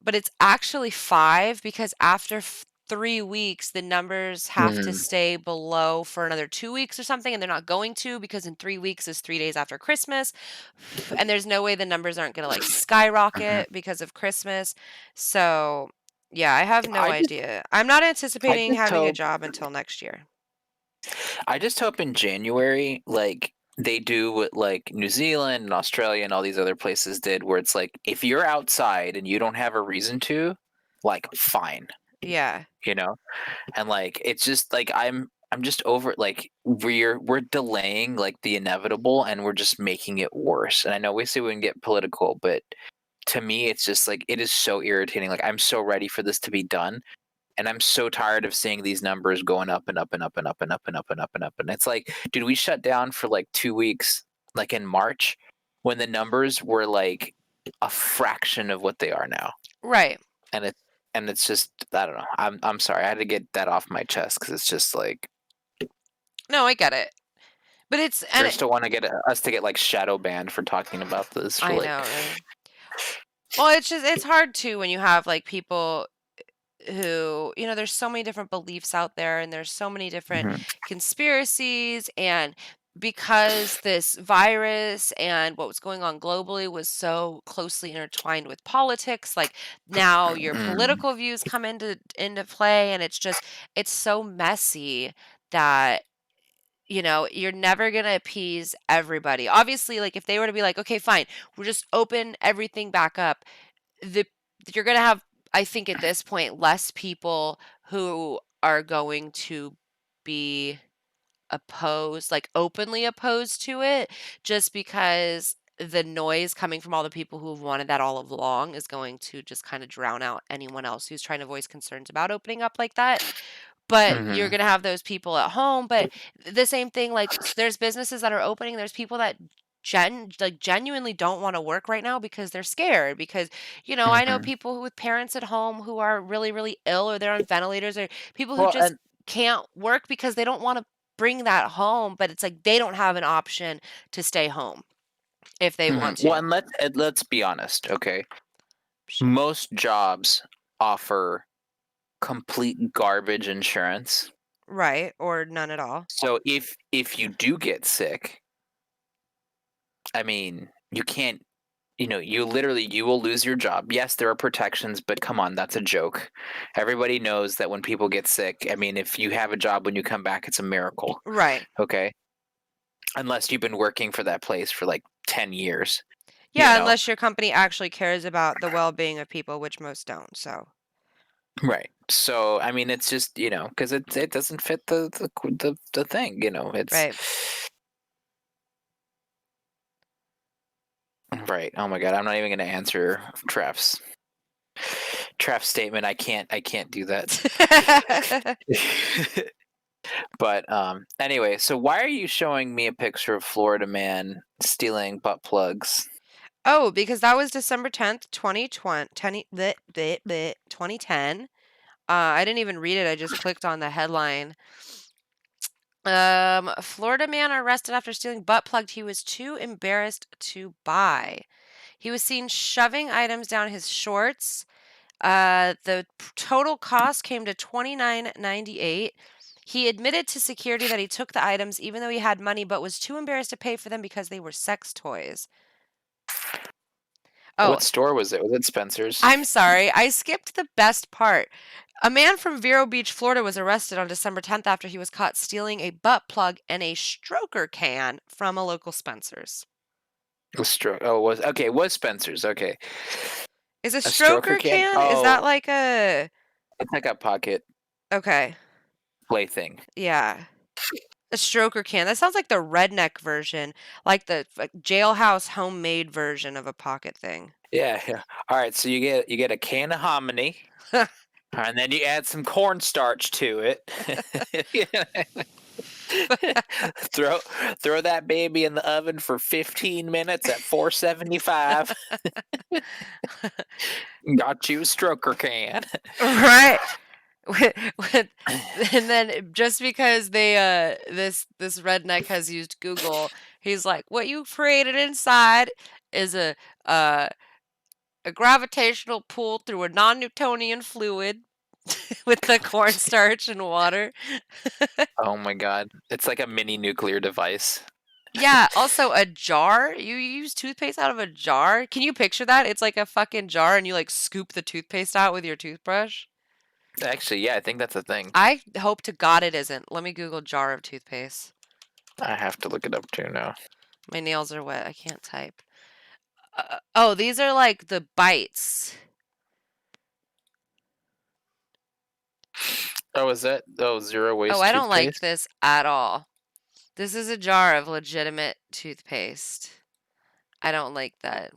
but it's actually 5 because after 3 weeks, the numbers have to Mhm. stay below for another 2 weeks or something, and they're not going to because in 3 weeks is 3 days after Christmas, and there's no way the numbers aren't gonna, like, Mhm. skyrocket because of Christmas. So, yeah, I have no I just idea. I'm not I anticipating just having a hope job until next year. I just hope in January, like they do what like New Zealand and Australia and all these other places did, where it's like if you're outside and you don't have a reason to, like fine, Yeah. you know? And like it's just like I'm just over it. Like we're delaying like the inevitable and we're just making it worse. And I know we say we can get political, but to me it's just like it is so irritating. Like I'm so ready for this to be done. And I'm so tired of seeing these numbers going up and up and up and up and up and up and up and up. And it's like, dude, we shut down for like 2 weeks, like in March, when the numbers were like a fraction of what they are now. Right. And it's just I don't know. I'm sorry. I had to get that off my chest because it's just like No, I get it. But it's and I it still want to get us to get like shadow banned for talking about this for I like. know, right? Well, it's hard too when you have, like, people who there's so many different beliefs out there and there's so many different Mhm. conspiracies, and because this virus and what was going on globally was so closely intertwined with politics, like now your Mm, political views come into play, and it's so messy that you're never going to appease everybody. Obviously, like if they were to be like, okay, fine, we'll just open everything back up, the you're gonna have, I think at this point, less people who are going to be opposed, like openly opposed to it, just because the noise coming from all the people who have wanted that all along is going to just kind of drown out anyone else who's trying to voice concerns about opening up like that. But you're mhm, gonna have those people at home, but the same thing, like, there's businesses that are opening, there's people that genuinely don't wanna work right now because they're scared because, I know mhm. people who with parents at home who are really, really ill or they're on ventilators, or people who Well, just and can't work because they don't wanna bring that home, but it's like they don't have an option to stay home if they want well, to. and let's be honest, okay. Sure. Most jobs offer complete garbage insurance. Right, or none at all. So if you do get sick, I mean, you can't, you will lose your job. Yes, there are protections, but come on, that's a joke. Everybody knows that when people get sick, I mean, if you have a job when you come back, it's a miracle. Right. Okay? Unless you've been working for that place for like 10 years, you Yeah, know. unless your company actually cares about the well-being of people, which most don't, so Right. So, I mean, it's just, because it doesn't fit the thing, it's right. right. Oh my God, I'm not even going to answer Traf's statement. I can't do that. But anyway, so why are you showing me a picture of Florida man stealing butt plugs? Oh, because that was December 10th, 2020 bleh, bleh, bleh, 2010. I didn't even read it, I just clicked on the headline. Florida man arrested after stealing butt plug he was too embarrassed to buy. He was seen shoving items down his shorts. The total cost came to 29.98. He admitted to security that he took the items even though he had money, but was too embarrassed to pay for them because they were sex toys. Oh, What store was it? Was it Spencer's? I'm sorry. I skipped the best part. A man from Vero Beach, Florida was arrested on December 10th after he was caught stealing a butt plug and a stroker can from a local Spencer's. Oh, was okay. It was Spencer's. Okay, Is a a stroker stroker can. can? Is that Oh, like a it's like a pocket. okay. plaything. Yeah. A stroker can. That sounds like the redneck version, like the jailhouse homemade version of a pocket thing. Yeah, yeah. All right, so you get a can of hominy, and then you add some cornstarch to it. throw throw that baby in the oven for 15 minutes at 475. Got you a stroker can. Right. With and then just because they this redneck has used Google, he's like, "What you created inside is uh a gravitational pull through a non-Newtonian fluid with the cornstarch and water." Oh my god. It's like a mini nuclear device. Yeah, also a jar? You use toothpaste out of a jar? Can you picture that? It's like a fucking jar and you like scoop the toothpaste out with your toothbrush? Actually, yeah, I think that's a thing. I hope to God it isn't. Let me Google jar of toothpaste. I have to look it up too now. My nails are wet. I can't type. Oh, these are like the bites. Oh, is that zero Oh, waste I don't like toothpaste? this at all. This is a jar of legitimate toothpaste. I don't like that.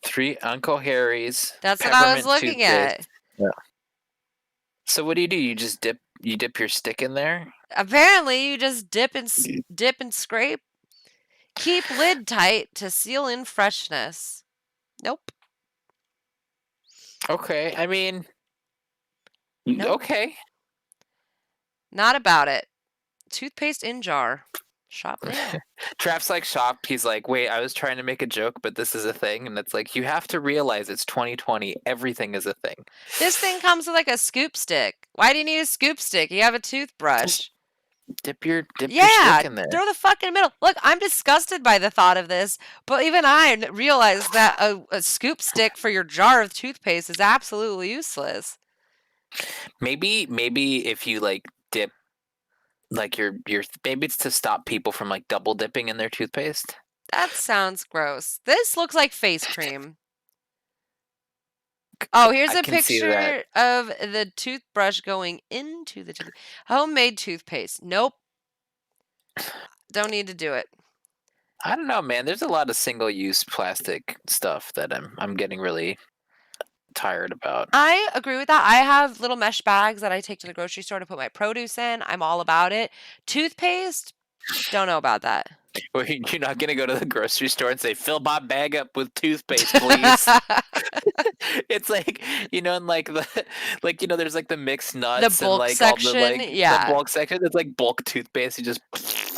3 Uncle Harry's That's what I was peppermint looking at. toothpaste. Yeah. So what do? You just dip your stick in there? Apparently, you just dip and scrape. Keep lid tight to seal in freshness. Nope. Okay, I mean, Nope. okay. Not about it. Toothpaste in jar. Shop now. Trap's like shocked. He's like, "Wait, I was trying to make a joke, but this is a thing." And it's like, you have to realize it's 2020. Everything is a thing. This thing comes with like a scoop stick. Why do you need a scoop stick? You have a toothbrush. Dip your Yeah, stick in there. throw the fuck in the middle. Look, I'm disgusted by the thought of this, but even I realize that a scoop stick for your jar of toothpaste is absolutely useless. Maybe if you like dip like your maybe it's to stop people from like double dipping in their toothpaste. That sounds gross. This looks like face cream. Oh, here's I a can see that. picture of the toothbrush going into the homemade toothpaste. Nope. Don't need to do it. I don't know, man. There's a lot of single-use plastic stuff that I'm getting really tired about. I agree with that. I have little mesh bags that I take to the grocery store to put my produce in. I'm all about it. Toothpaste, don't know about that. Well, you're not gonna go to the grocery store and say, "Fill my bag up with toothpaste, please." It's like, and like there's like the mixed The nuts and bulk like all the section, like the yeah. bulk section. It's like bulk toothpaste. You just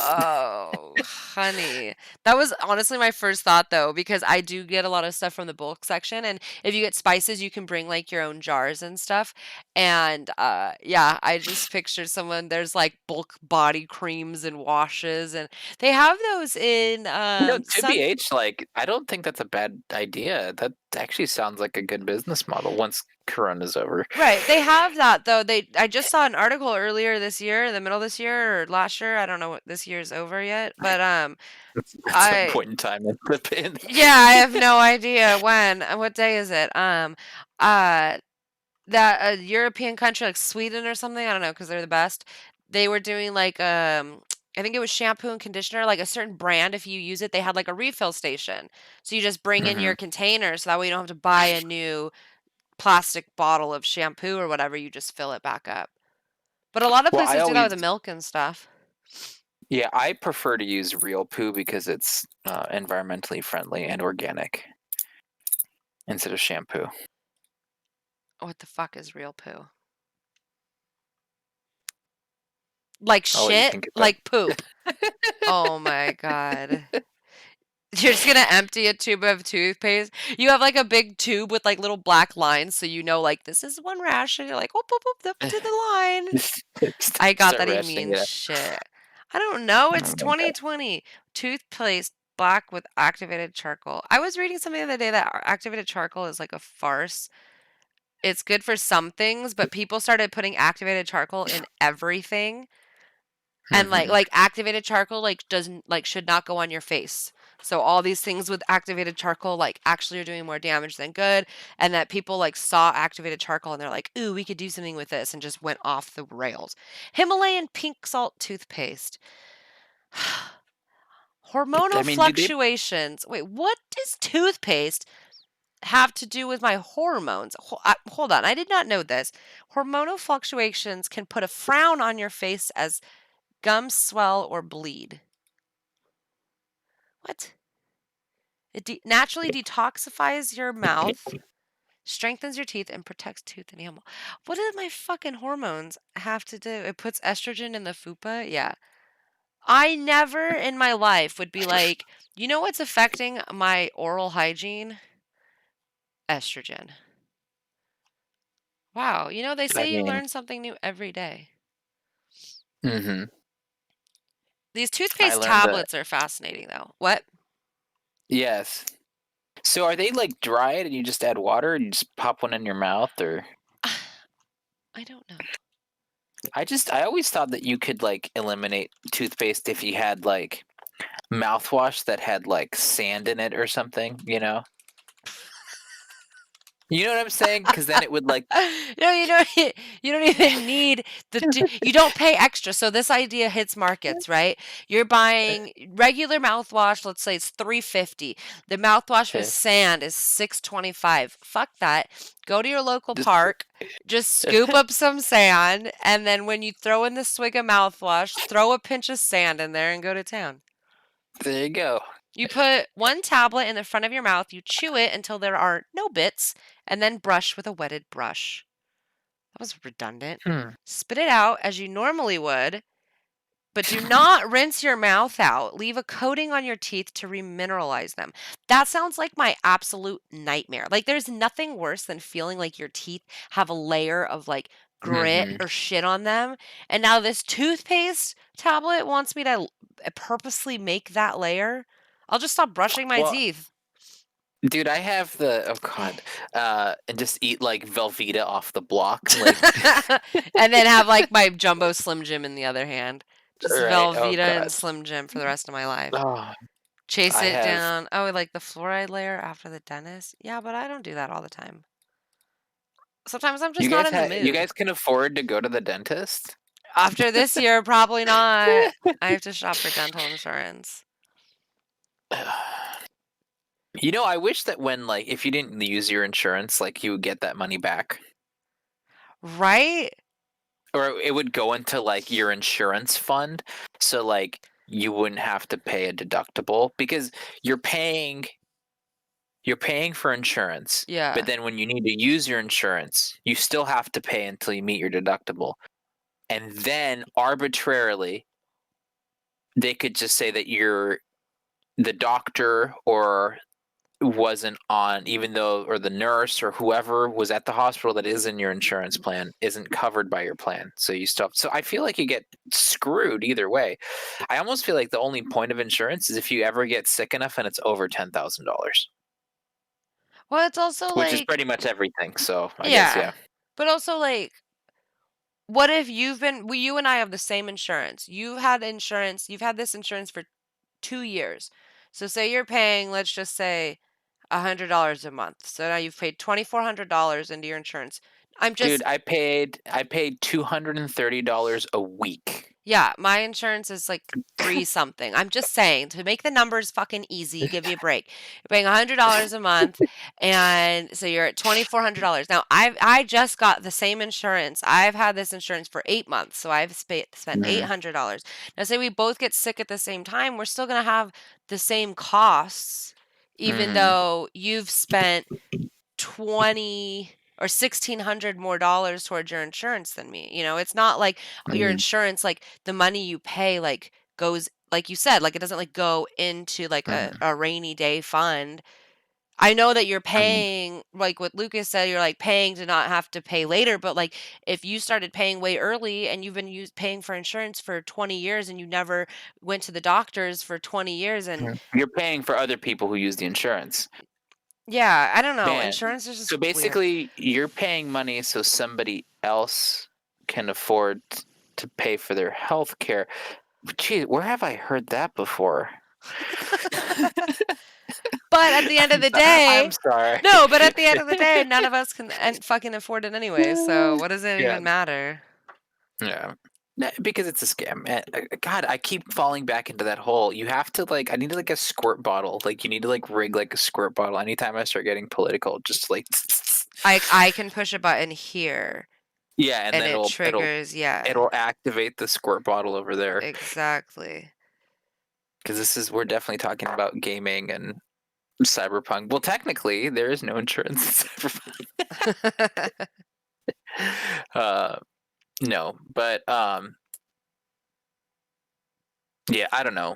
Oh, honey. That was honestly my first thought though, because I do get a lot of stuff from the bulk section. And if you get spices, you can bring like your own jars and stuff. And yeah, I just pictured someone, there's like bulk body creams and washes, and they have those in to sun. BH, like I don't think that's a bad idea. That actually sounds like a good business model once Corona's over. Right. They have that though. I just saw an article earlier this year, in the middle of this year or last year. I don't know what this year's over yet, but At some I point in time in the pin. yeah, I have no idea when. What day is it? Uh that a European country like Sweden or something, I don't know, because they're the best. They were doing like I think it was shampoo and conditioner, like a certain brand. If you use it, they had like a refill station. So you just bring in your Mhm. container, so that way you don't have to buy a new plastic bottle of shampoo or whatever, you just fill it back up. But a lot of Well, I places do that with always the milk and stuff. yeah, I prefer to use real poo because it's environmentally friendly and organic instead of shampoo. What the fuck is real poo? Like I'll let you shit? think about Like poop? Oh my god. You're just gonna empty a tube of toothpaste. You have like a big tube with like little black lines, so you know like this is one ration. You're like, whoop, whoop, whoop, up to the line. it. I got Start that he rationing means it out. shit. I don't know. Oh It's my god. 2020. Toothpaste black with activated charcoal. I was reading something the other day that activated charcoal is like a farce. It's good for some things, but people started putting activated charcoal in everything. And Mhm. like activated charcoal like doesn't like should not go on your face. So all these things with activated charcoal like actually are doing more damage than good, and that people like saw activated charcoal and they're like, "Ooh, we could do something with this," and just went off the rails. Himalayan pink salt toothpaste. I Hormonal mean, do they? fluctuations. Wait, what does toothpaste have to do with my hormones? Hold on, I did not know this. Hormonal fluctuations can put a frown on your face as gums swell or bleed. What? It naturally detoxifies your mouth, strengthens your teeth, and protects tooth enamel. What do my fucking hormones have to do? It puts estrogen in the fupa? Yeah. I never in my life would be like, you know what's affecting my oral hygiene? Estrogen. Wow. You know, they I say you mean, learn something new every day. hmm These I toothpaste learned that. tablets are fascinating, though. What? Yes. So are they like dried and you just add water and you just pop one in your mouth, or? I don't know. I always thought that you could like eliminate toothpaste if you had like mouthwash that had like sand in it or something, you know? You know what I'm saying? Because then it would like, No, you don't even need you don't pay extra. So this idea hits markets, right? You're buying regular mouthwash, let's say it's 350. The mouthwash with okay, sand is 625. Fuck that. Go to your local just park, just scoop up some sand, and then when you throw in the swig of mouthwash, throw a pinch of sand in there and go to town. there you go. You put one tablet in the front of your mouth, you chew it until there are no bits, and then brush with a wetted brush. That was redundant. Hmm. Spit it out as you normally would, but do not rinse your mouth out. Leave a coating on your teeth to remineralize them. That sounds like my absolute nightmare. Like, there's nothing worse than feeling like your teeth have a layer of like grit hmm or shit on them. And now this toothpaste tablet wants me to purposely make that layer. I'll just stop brushing my Well, teeth. dude, I have the oh god, and just eat like Velveeta off the block, like And then have like my jumbo Slim Jim in the other hand. Just right. Oh Velveeta and god. Slim Jim for the rest of my life. Oh, Chase I it have. down. Oh, like the fluoride layer after the dentist? Yeah, but I don't do that all the time. Sometimes I'm just not in the You mood. guys can afford to go to the dentist? After this year, probably not. I have to shop for dental insurance. You know, I wish that when like if you didn't use your insurance, like you would get that money back. Right? Or it would go into like your insurance fund. So like you wouldn't have to pay a deductible because you're paying you're paying for insurance. But Yeah. then when you need to use your insurance, you still have to pay until you meet your deductible. And then arbitrarily they could just say that you're the doctor or wasn't on, even though, or the nurse or whoever was at the hospital that is in your insurance plan isn't covered by your plan. So you stop. So I feel like you get screwed either way. I almost feel like the only point of insurance is if you ever get sick enough and it's over $10,000, Well, it's also which is like, pretty much everything. So I guess, yeah. yeah. But also like, what if well, you and I have the same insurance. You've had this insurance for 2 years. So say you're paying, let's just say, $100 a month. So now you've paid $2,400 into your insurance. I'm Dude, just I paid $230 a week. Yeah, my insurance is like 3 something. I'm just saying to make the numbers fucking easy, give you a break. You're paying $100 a month, and so you're at $2,400. Now, I just got the same insurance. I've had this insurance for 8 months, so I've spent Mhm. $800. Now, say we both get sick at the same time, we're still gonna have the same costs, even Mhm. though you've spent 20 or 1,600 more dollars towards your insurance than me. It's not like your Mhm. insurance, like the money you pay, like goes, like you said, like it doesn't like go into like Mhm. a rainy day fund. I know that you're Mhm. paying, like what Lucas said, you're like paying to not have to pay later. But like if you started paying way early and you've been paying for insurance for 20 years and you never went to the doctors for 20 years, and Mhm. You're paying for other people who use the insurance. yeah, I don't know. Man, Insurance is just so weird. basically, you're paying money so somebody else can afford to pay for their health care. Gee, where have I heard that before? But at the end of the I'm day sorry. no, but at the end of the day, none of us can fucking afford it anyway, so what does it Yeah, even matter? yeah. Because it's a scam. God, I keep falling back into that hole. You have to like, I need like a squirt bottle. Like, you need to like rig like a squirt bottle anytime I start getting political. Just like, I can push a button here, yeah, and and then it it'll triggers yeah, it'll activate the squirt bottle over there. exactly. Because we're definitely talking about gaming and Cyberpunk. Well, technically, there is no insurance in Cyberpunk. Uh, no, but yeah, I don't know.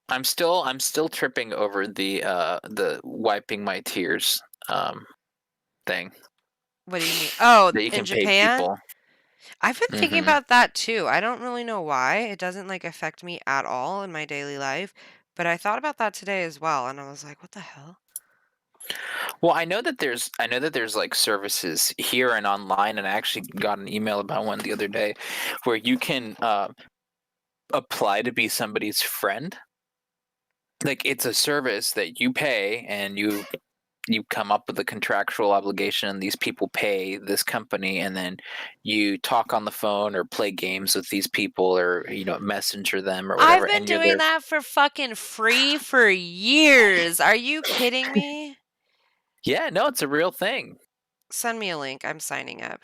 I'm still tripping over the wiping my tears thing What do you mean? Oh, that you in can pay Japan? people. I've been thinking Hmm. about that too. I don't really know why. It doesn't like affect me at all in my daily life, but I thought about that today as well, and I was like, what the hell? Well, I know that there's like services here and online, and I actually got an email about one the other day where you can apply to be somebody's friend. Like, it's a service that you pay, and you come up with a contractual obligation. These people pay this company, and then you talk on the phone or play games with these people, or messenger them or I've whatever, been and you're doing there. that for fucking free for years. Are you kidding me? Yeah, no, it's a real thing. Send me a link. I'm signing up.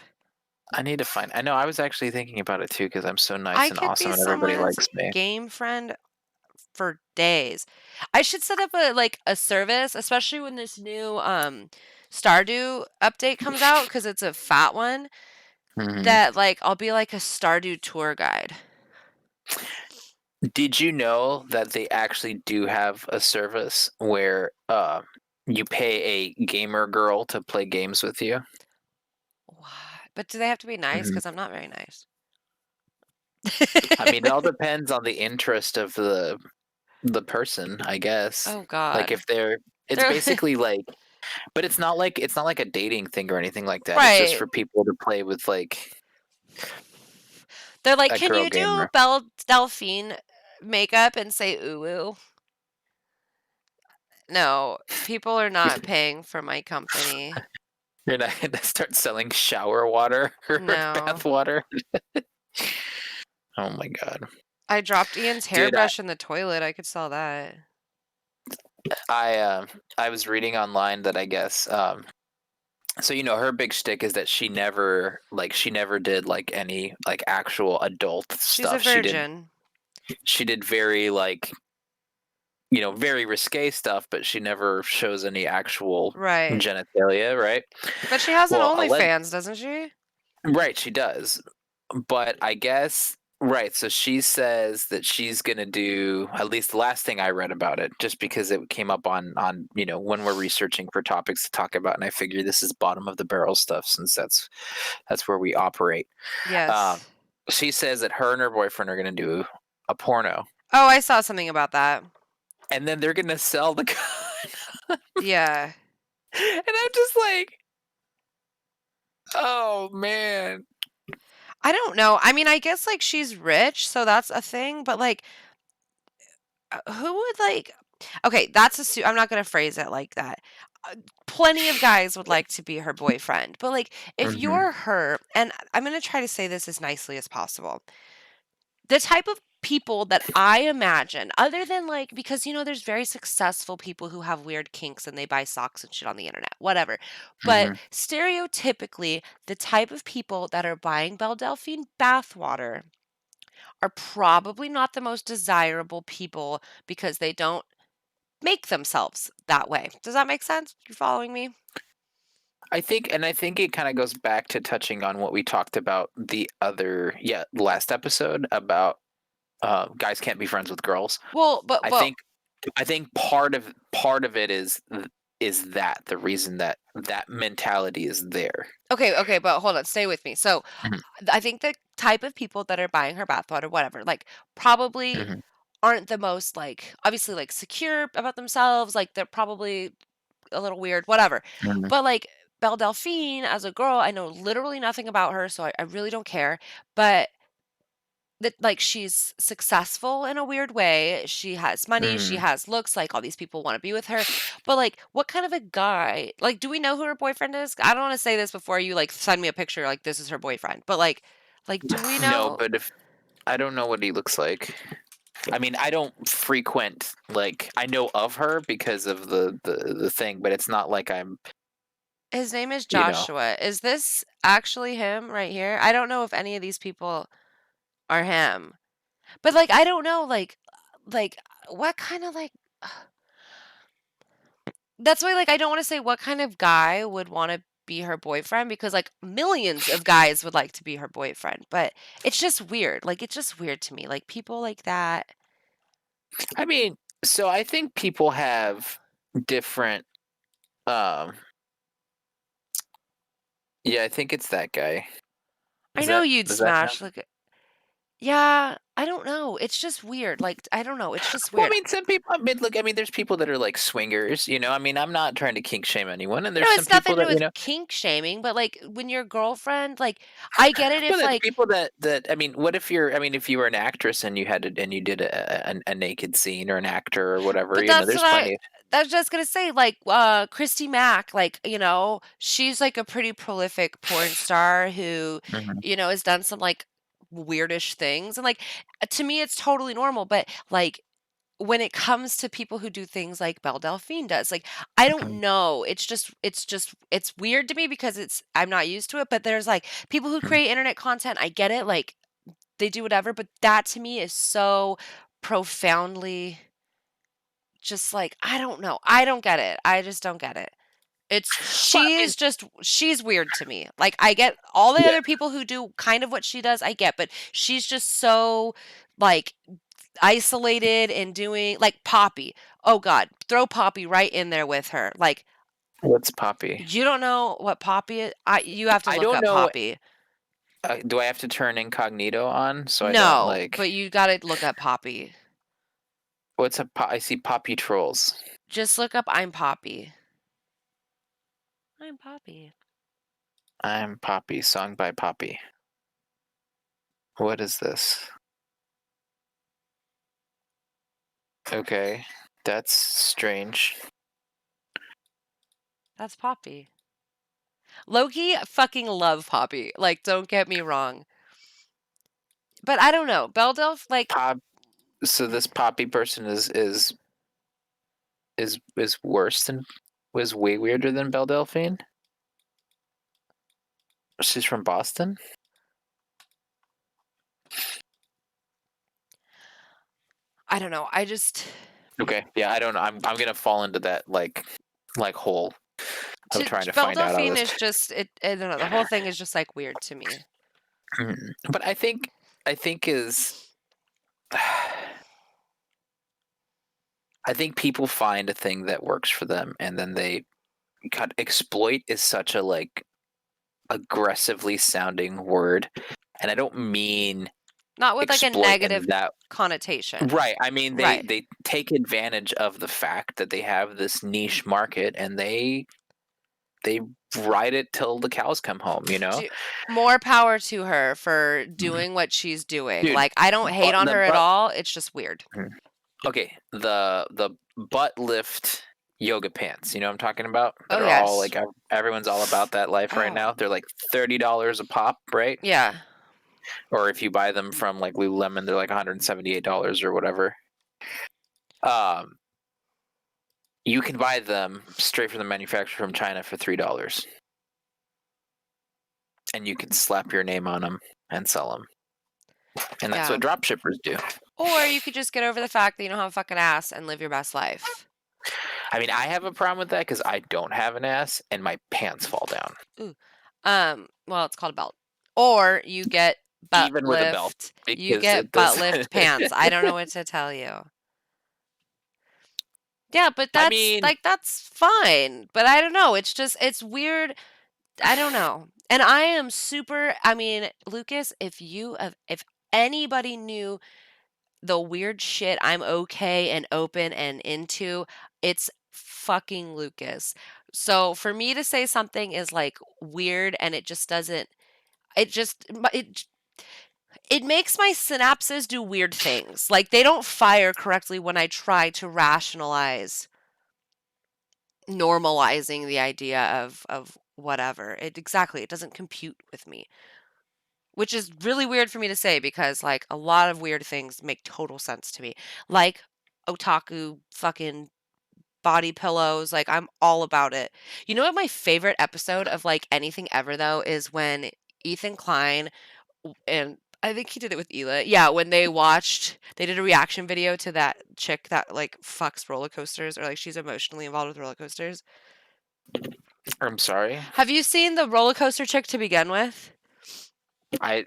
I need to find. I know, I was actually thinking about it too, because I'm so nice I and could awesome be and everybody someone's likes me. game friend for days. I should set up a service, especially when this new Stardew update comes out because it's a fat one Hmm. that like I'll be like a Stardew tour guide. Did you know that they actually do have a service where you pay a gamer girl to play games with you? What? But do they have to be nice? Hmm. Because I'm not very nice. I mean, it all depends on the interest of the person, I guess. Oh Like, God. if they're it's They're basically like, but it's not like a dating thing or anything like that. It's just right. for people to play with, like, They're like, a can girl you do gamer. Belle Delphine makeup and say ooh ooh? No, people are not paying for my company. You're not gonna start selling shower water or No. bath water. Oh my god. I dropped Ian's Dude, I hairbrush in the toilet. I could sell that. I uh, I was reading online that, I guess, so her big shtick is that she never did like any like actual adult She's a stuff. virgin. She did very like, very risque stuff, but she never shows any actual Right. genitalia, right? But she has an Well, OnlyFans, doesn't she? right, she does. But I guess, right, so she says that she's gonna do, at least the last thing I read about it, just because it came up on when we're researching for topics to talk about, and I figure this is bottom of the barrel stuff, since that's where we operate. Um, Yes. she says that her and her boyfriend are gonna do a porno, Oh, I saw something about that. and then they're gonna sell the Yeah. and I'm just like, oh man. I don't know. I mean, I guess like she's rich, so that's a thing, but like who would like okay, I'm not going to phrase it like that. Uh, Plenty of guys would like to be her boyfriend, but like if Hmm. you're her, and I'm going to try to say this as nicely as possible. The type of people that I imagine, other than like, because there's very successful people who have weird kinks and they buy socks and shit on the internet, whatever. But Hmm. stereotypically, the type of people that are buying Belle Delphine bathwater are probably not the most desirable people because they don't make themselves that way. Does that make sense? You following me? I think it kind of goes back to touching on what we talked about last episode about guys can't be friends with girls. Well, I but think I think part of it is that the reason that mentality is there. okay, but hold on, stay with me. So, Mhm. I think the type of people that are buying her bathwater, whatever, like probably Mhm. aren't the most like obviously like secure about themselves. Like they're probably a little weird, whatever. Mhm. But like Belle Delphine as a girl, I know literally nothing about her, so I really don't care. But that, like, she's successful in a weird way, she has money, she Mm. has looks, like, all these people wanna be with her, but, like, what kind of a guy like, do we know who her boyfriend is? I don't wanna say this before you, like, send me a picture, like, this is her boyfriend, but, like, do we No, know? but if I don't know what he looks like. I mean, I don't frequent like I know of her because of the thing, but it's not like I'm, His name is you know. Joshua. Is this actually him right here? I don't know if any of these people are him. But, like, I don't know, like, what kinda, like that's why, like, I don't wanna say what kind of guy would wanna be her boyfriend because, like, millions of guys would like to be her boyfriend, but it's just weird, like, it's just weird to me, like, people like that. I mean, so I think people have different um yeah, I think it's that guy. I know you'd Is that him? smash, like, yeah, I don't know, it's just weird, like, I don't know, it's just Well, I weird. mean, some people. I mean, look. I mean, there's people that are like swingers. I mean, I'm not trying to kink shame anyone, and No, there's some it's nothing people to do that with kink shaming, but, like, when your girlfriend like, I get it Well, if, there's like people that. I mean, what if you're? I mean, if you were an actress and you did a naked scene or an actor or whatever, but that's there's what I plenty. was just gonna say, like, Christy Mack, like, she's, like, a pretty prolific porn star who, Mhm, has done some, like, weirdish things, and, like, to me, it's totally normal, but, like, when it comes to people who do things like Belle Delphine does, like, I mhm, don't know, it's weird to me because I'm not used to it, but there's, like, people who mhm. create internet content, I get it, like, they do whatever, but that to me is so profoundly just like, I don't know. I don't get it. I just don't get it. Well, I mean, She's weird to me. Like, I get all the yeah. other people who do kind of what she does, I get, but she's just so, like, isolated and doing like Poppy. Oh god, throw Poppy right in there with her. Like, What's Poppy? you don't know what Poppy is? You have to I look don't up know. Poppy. Do I have to turn incognito on so I don't No, like? but you gotta look up Poppy. I see Poppy trolls. Just look up I'm Poppy. I'm Poppy. I'm Poppy, song by Poppy. What is this? Okay, that's strange. That's Poppy. Loki fucking love Poppy. Like, don't get me wrong. But I don't know. Beldelf, like, Pop. So this Poppy person is worse than was way weirder than Belle Delphine. She's from Boston. I don't know. I just Okay, yeah, I don't know. I'm gonna fall into that like hole of to trying to Belle find out all Delphine this. is just it. I don't know. The whole thing is just like weird to me. But I think is I think people find a thing that works for them and then they God, exploit is such a like aggressively sounding word. And I don't mean Not with like a exploit in negative that connotation. right. I mean Right. they take advantage of the fact that they have this niche market and they ride it till the cows come home. Do, more power to her for doing what she's doing. Dude, Like, I don't hate but on the her at butt all. It's just weird. okay, the butt lift yoga pants, you know what I'm talking about? That Oh are all yes. like everyone's all about that life right Oh now. They're like $30 a pop, right? yeah. Or if you buy them from like Lululemon, they're like $178 or whatever. Um, you can buy them straight from the manufacturer from China for $3, and you can slap your name on them and sell them. And that's Yeah. what drop shippers do. Or you could just get over the fact that you don't have a fucking ass and live your best life. I mean, I have a problem with that because I don't have an ass and my pants fall down, Ooh. Well, it's called a belt. Or you get butt even with a belt, lift. You because get it butt does. lift pants. I don't know what to tell you. Yeah, but I that's mean, like that's fine. But I don't know. It's just it's weird. I don't know. And I am super I mean, Lucas, if anybody knew the weird shit I'm okay and open and into, it's fucking Lucas. So for me to say something is like weird and it just doesn't it just it It makes my synapses do weird things. Like, they don't fire correctly when I try to rationalize normalizing the idea of whatever. It doesn't compute with me. Which is really weird for me to say because, like, a lot of weird things make total sense to me. Like otaku fucking body pillows, like, I'm all about it. You know what my favorite episode of, like, anything ever, though, is when Ethan Klein and I think he did it with Ela. Yeah, when they did a reaction video to that chick that, like, fucks roller coasters or, like, she's emotionally involved with roller coasters. I'm sorry. Have you seen the roller coaster chick to begin with? I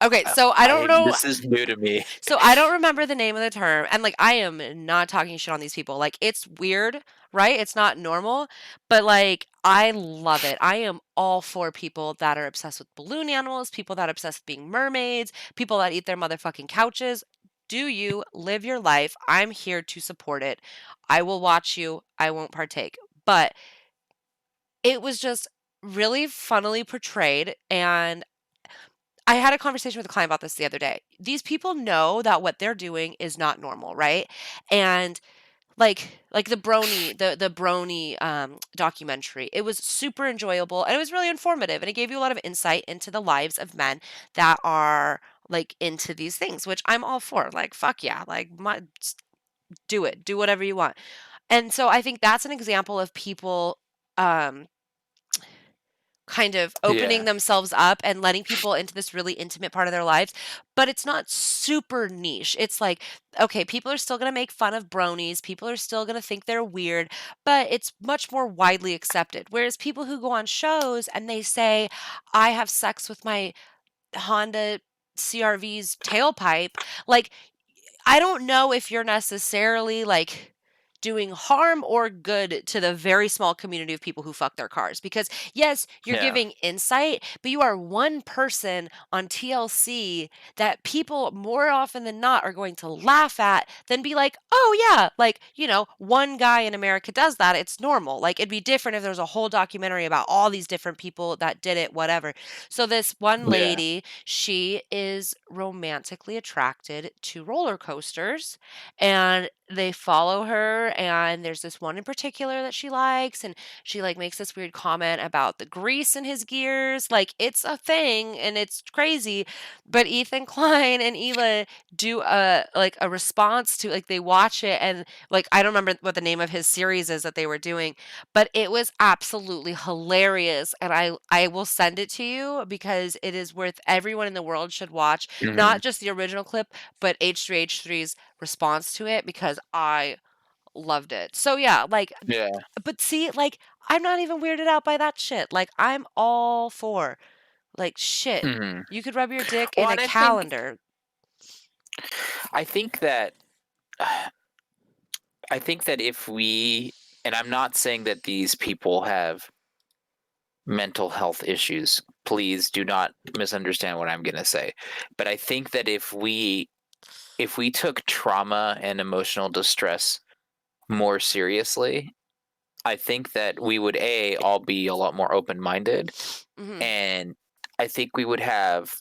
Okay, so I don't I know. this is new to me. So I don't remember the name of the term, and, like, I am not talking shit on these people, like, it's weird, right? It's not normal, but, like, I love it. I am all for people that are obsessed with balloon animals, people that are obsessed with being mermaids, people that eat their motherfucking couches. Do you live your life? I'm here to support it. I will watch you, I won't partake. But it was just really funnily portrayed, and I had a conversation with a client about this the other day. These people know that what they're doing is not normal, right? And like the Brony documentary, it was super enjoyable and it was really informative and it gave you a lot of insight into the lives of men that are like into these things, which I'm all for. Like fuck yeah, like do it, do whatever you want. And so I think that's an example of people um kind of opening Yeah. themselves up and letting people into this really intimate part of their lives, but it's not super niche. It's like, okay, people are still going to make fun of bronies, people are still going to think they're weird, but it's much more widely accepted. Whereas people who go on shows and they say, I have sex with my Honda CRV's tailpipe, like I don't know if you're necessarily like doing harm or good to the very small community of people who fuck their cars. Because, yes, you're Yeah. giving insight, but you are one person on TLC that people more often than not are going to laugh at, then be like, oh, yeah, like, you know, one guy in America does that. It's normal. Like, it'd be different if there was a whole documentary about all these different people that did it, whatever. So, this one Yeah. lady, she is romantically attracted to roller coasters and they follow her and there's this one in particular that she likes and she like makes this weird comment about the grease in his gears, like it's a thing and it's crazy. But Ethan Klein and Ela do a like a response to, like, they watch it and like I don't remember what the name of his series is that they were doing, but it was absolutely hilarious and I will send it to you because it is worth everyone in the world should watch, Hmm. not just the original clip, but H3H3's response to it because I loved it. So yeah, like Yeah. but see, like I'm not even weirded out by that shit. Like I'm all for like shit. Hmm. You could rub your dick Well, in a and calendar. I think that I think that if we, and I'm not saying that these people have mental health issues. Please do not misunderstand what I'm going to say. But I think that if we took trauma and emotional distress more seriously, I think that we would all be a lot more open-minded, Mhm. and I think we would have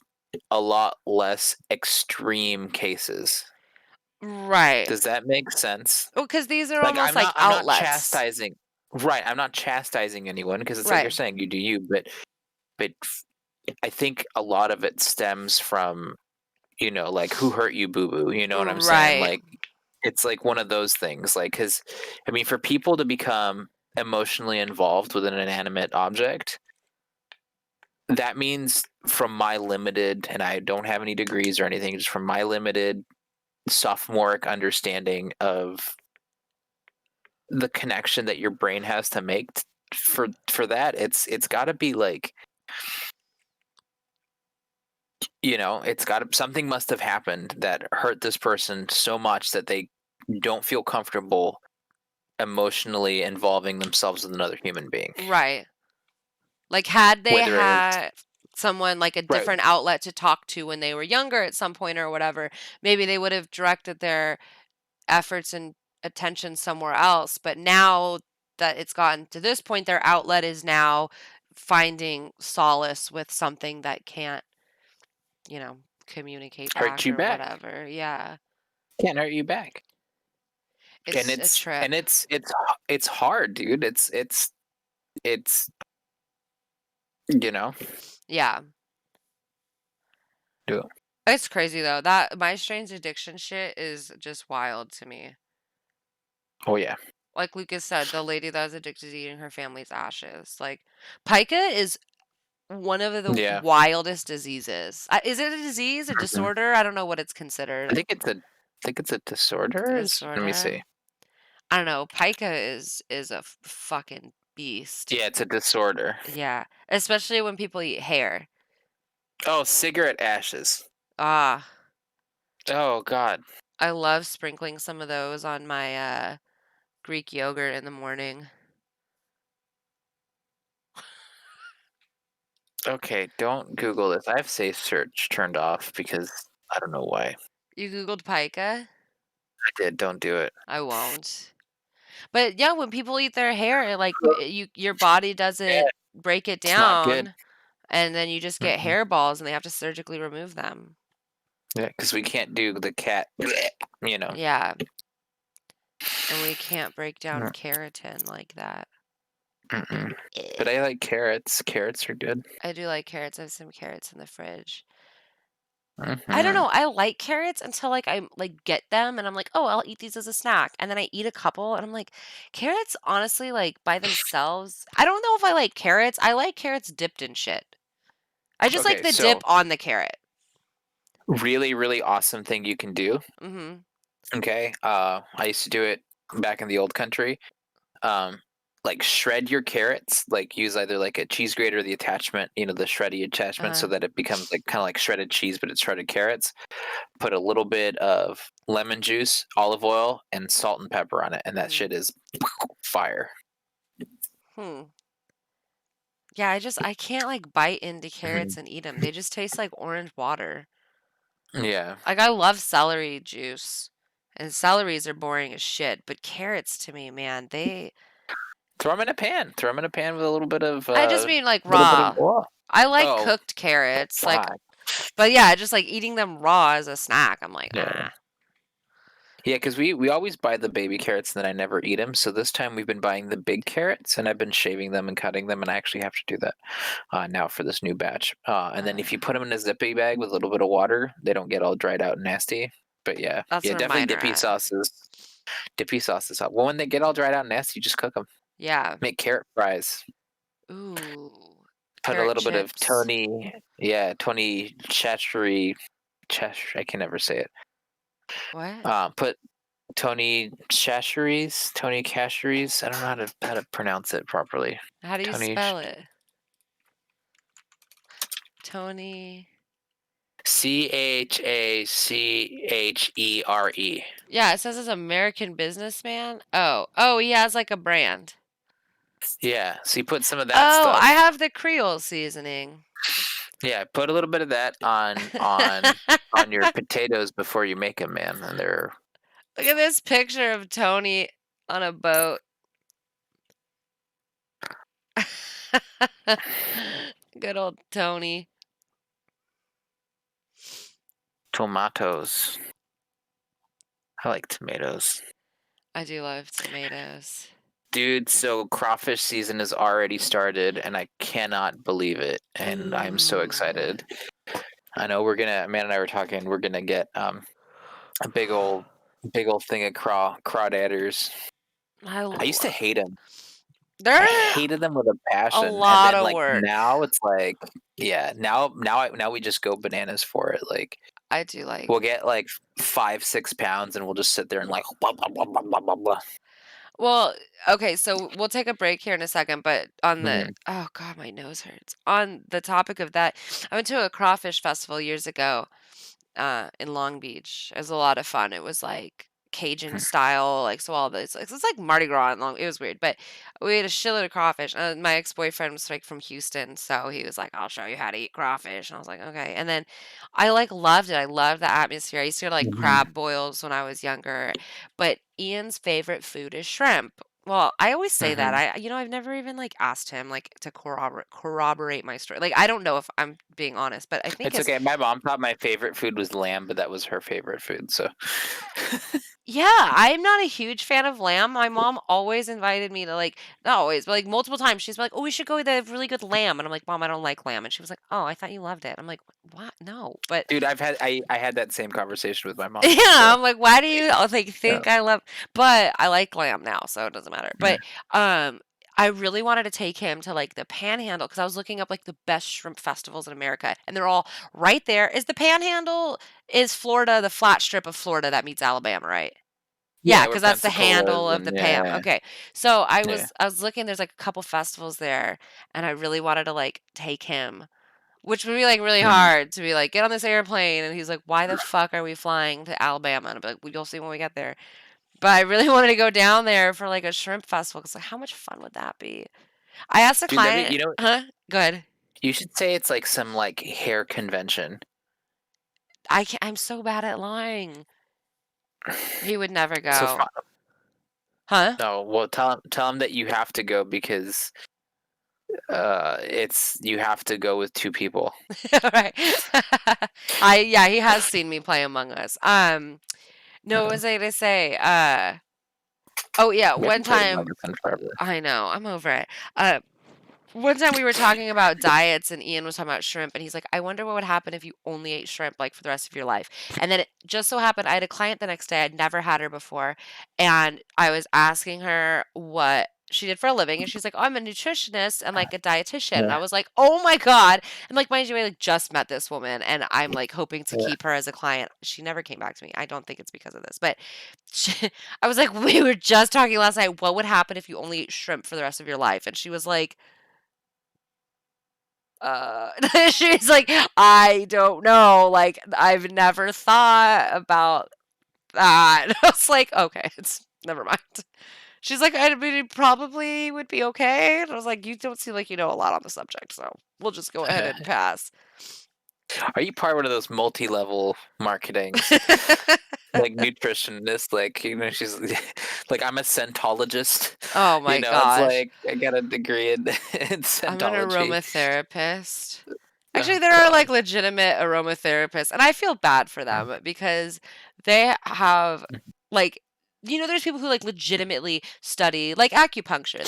a lot less extreme cases. Right. Does that make sense? Well, cuz these are Like almost like I'm not outlets. chastising. Right, I'm not chastising anyone because it's like you're Right. saying you do you, but I think a lot of it stems from, like, who hurt you, boo boo. You know what I'm saying? Right. Like, it's like one of those things. Like, because, I mean, for people to become emotionally involved with an inanimate object, that means from my limited, and I don't have any degrees or anything, just from my limited sophomoric understanding of the connection that your brain has to make for that, it's got to be like, it's got to, something must have happened that hurt this person so much that they don't feel comfortable emotionally involving themselves with another human being. Right. Like had they Whether it's had someone like a right, different outlet to talk to when they were younger at some point or whatever, maybe they would have directed their efforts and attention somewhere else. But now that it's gotten to this point, their outlet is now finding solace with something that can't, you know. communicate hurt back you or back. whatever. Yeah. Can't hurt you back. And It's a it's trip. and it's hard, dude. It's you know. Yeah. Do It's crazy though. That my strange addiction shit is just wild to me. Oh yeah. Like Lucas said, the lady that was addicted to eating her family's ashes. Like pica is one of the Yeah. wildest diseases. Is it a disease, a Mhm. disorder? I don't know what it's I considered. think it's a I think it's a disorder. Let me Disorder. see. I don't know. Pica is a fucking beast. Yeah, it's a disorder. Yeah, especially when people eat hair. Oh, cigarette ashes. Ah, Oh God. I love sprinkling some of those on my Greek yogurt in the morning. Okay, don't Google this. I have safe search turned off because I don't know why. You googled pica? I did. Don't do it. I won't. But yeah, when people eat their hair, your body Yeah, doesn't break it it's not good. down, and then you just get Mm-mm. hairballs, and they have to surgically remove them. Yeah, because we can't do the cat. You know. Yeah, and we can't break down Mm, keratin like that. Mm-mm. But Eh. I like carrots. Carrots are good. I do like carrots. I have some carrots in the fridge. I don't Hmm. know. I like carrots until like I like get them and I'm like, "Oh, I'll eat these as a snack." And then I eat a couple and I'm like, carrots honestly like by themselves, I don't know if I like carrots. I like carrots dipped in shit. I just like Okay, the dip so on the carrot. really, really awesome thing you can do. Mhm. Okay, I used to do it back in the old country. Like shred your carrots, like use either like a cheese grater or the attachment, the shreddy attachment, so Uh-huh. that it becomes like kind of like shredded cheese, but it's shredded carrots. Put a little bit of lemon juice, olive oil, and salt and pepper on it, and that Mhm. shit is fire. Hmm. Yeah, I can't like bite into Mhm. carrots and eat them. They just taste like orange water. Yeah, Like I love celery juice. And celeries are boring as shit, but carrots to me, man, they throw them in a pan. Throw them in a pan with a I just mean like little bit of raw. oil. I like Oh, cooked carrots, like God. but yeah, just like eating them raw as a snack, I'm like, Yeah. "Ah." Yeah, because we always buy the baby carrots and then I never eat them. So this time we've been buying the big carrots and I've been shaving them and cutting them, and I actually have to do that now for this new batch. And then if you Uh, put them in a zippy bag with a little bit of water, they don't get all dried out and nasty. But yeah, that's yeah, where definitely mine are dippy at. sauces. Dippy sauces. Well, when they get all dried out and nasty, you just cook them. Yeah. Make carrot fries. Ooh, Put a carrot little bit of chips. Tony Chachery. I can never say it. What? Put Tony Cacheries. I don't know how to pronounce it properly. How do you Tony spell it? Tony. Chatchere. Yeah, it says it's American businessman. Oh, he has like a brand. Yeah, so you put some of that Oh, I stuff. have the Creole seasoning. Yeah, put a little bit of that on your potatoes before you make them, man. And they're Look at this picture of Tony on a boat. Good old Tony. tomatoes. I like tomatoes. I do love tomatoes. Dude, so crawfish season has already started and I cannot believe it. And I'm so Ooh. excited. I know Amanda and I were talking, we're gonna get a big old thing of crawdadders. I I used to love. hate them. I They're hated them with a a passion, and lot then of like work. now it's like, yeah, now we just go bananas for it. Like I do we'll like. get like 5-6 pounds, and we'll just sit there and like blah blah blah blah blah blah blah. Well, okay, so we'll take a break here in a second, but on the Mhm. oh god, my nose hurts. On the topic of that, I went to a crawfish festival years ago in Long Beach. It was a lot of fun. It was like Cajun style, like so all this it's like Mardi Gras in Long. It was weird, but we had a shitload of crawfish. My ex boyfriend was like from Houston, so he was like, "I'll show you how to eat crawfish," and I was like, "Okay." And then I like loved it. I loved the atmosphere. I used to like Mhm. crab boils when I was younger, but Ian's favorite food is shrimp. Well, I always say that. Mhm. I've never even, like, asked him, like, to corroborate my story. Like, I don't know if I'm being honest, but I think It's it's okay. My mom thought my favorite food was lamb, but that was her favorite food, so yeah, I'm not a huge fan of lamb. My mom always invited me to, like, not always, but, like, multiple times, she's like, "Oh, we should go, they have really good lamb," and I'm like, "Mom, I don't like lamb," and she was like, "Oh, I thought you loved it." I'm like, "What? No." But dude, I had that same conversation with my mom, yeah, so I'm like, "Why do you, like, yeah. think I love," but I like lamb now, so it doesn't matter. Yeah. But, I really wanted to take him to, like, the Panhandle because I was looking up, like, the best shrimp festivals in America, and they're all right there. Is the Panhandle is Florida, the flat strip of Florida that meets Alabama, right? Yeah, Yeah, where because that's the Pensacola handle is of the and Pam. yeah, Okay. So I yeah. was I was looking, there's, like, a couple festivals there, and I really wanted to, like, take him, which would be, like, really Mhm. hard to be like, "Get on this airplane," and he's like, "Why the fuck are we flying to Alabama?" And I'd be like, "Well, you'll see when we get there." But I really wanted to go down there for, like, a shrimp festival because, like, how much fun would that be? I asked the Dude, that'd be client. Huh? Go ahead. you should say it's like some, like, hair convention. I'm so bad at lying. He would never So go. fi Huh? no, well, tell him that you have to go because, it's you have to go with 2 people. Right. Yeah, he has seen me play Among Us. No, what Yeah. was I gonna say? Oh yeah, We one haven't played Among time Us in forever. I know, I'm over it. Uh, One time we were talking about diets and Ian was talking about shrimp and he's like, "I wonder what would happen if you only ate shrimp like for the rest of your life." And then it just so happened I had a client the next day. I'd never had her before, and I was asking her what she did for a living and she's like, "Oh, I'm a nutritionist and like a dietitian." And I Yeah, was like, "Oh my god." And like mind you, I like just met this woman and I'm like hoping to yeah. keep her as a client. She never came back to me. I don't think it's because of this, but I was like, "We were just talking last night. What would happen if you only ate shrimp for the rest of your life?" And she was like, uh, she's like, "I don't know, like, I've never thought about that." And I was like, "Okay, it's never mind." She's like, "I mean, it probably would be okay." And I was like, "You don't seem like you know a lot on the subject, so we'll just go ahead and pass." Are you part of one of those multi-level marketings? Like nutritionist, like, she's like, I'm a scentologist, Oh my it's gosh. like, I got a degree in in I'm an scentology. aromatherapist. Actually, Oh there are, god. like, legitimate aromatherapists, and I feel bad for them because they have, like, there's people who, like, legitimately study, like, acupuncture.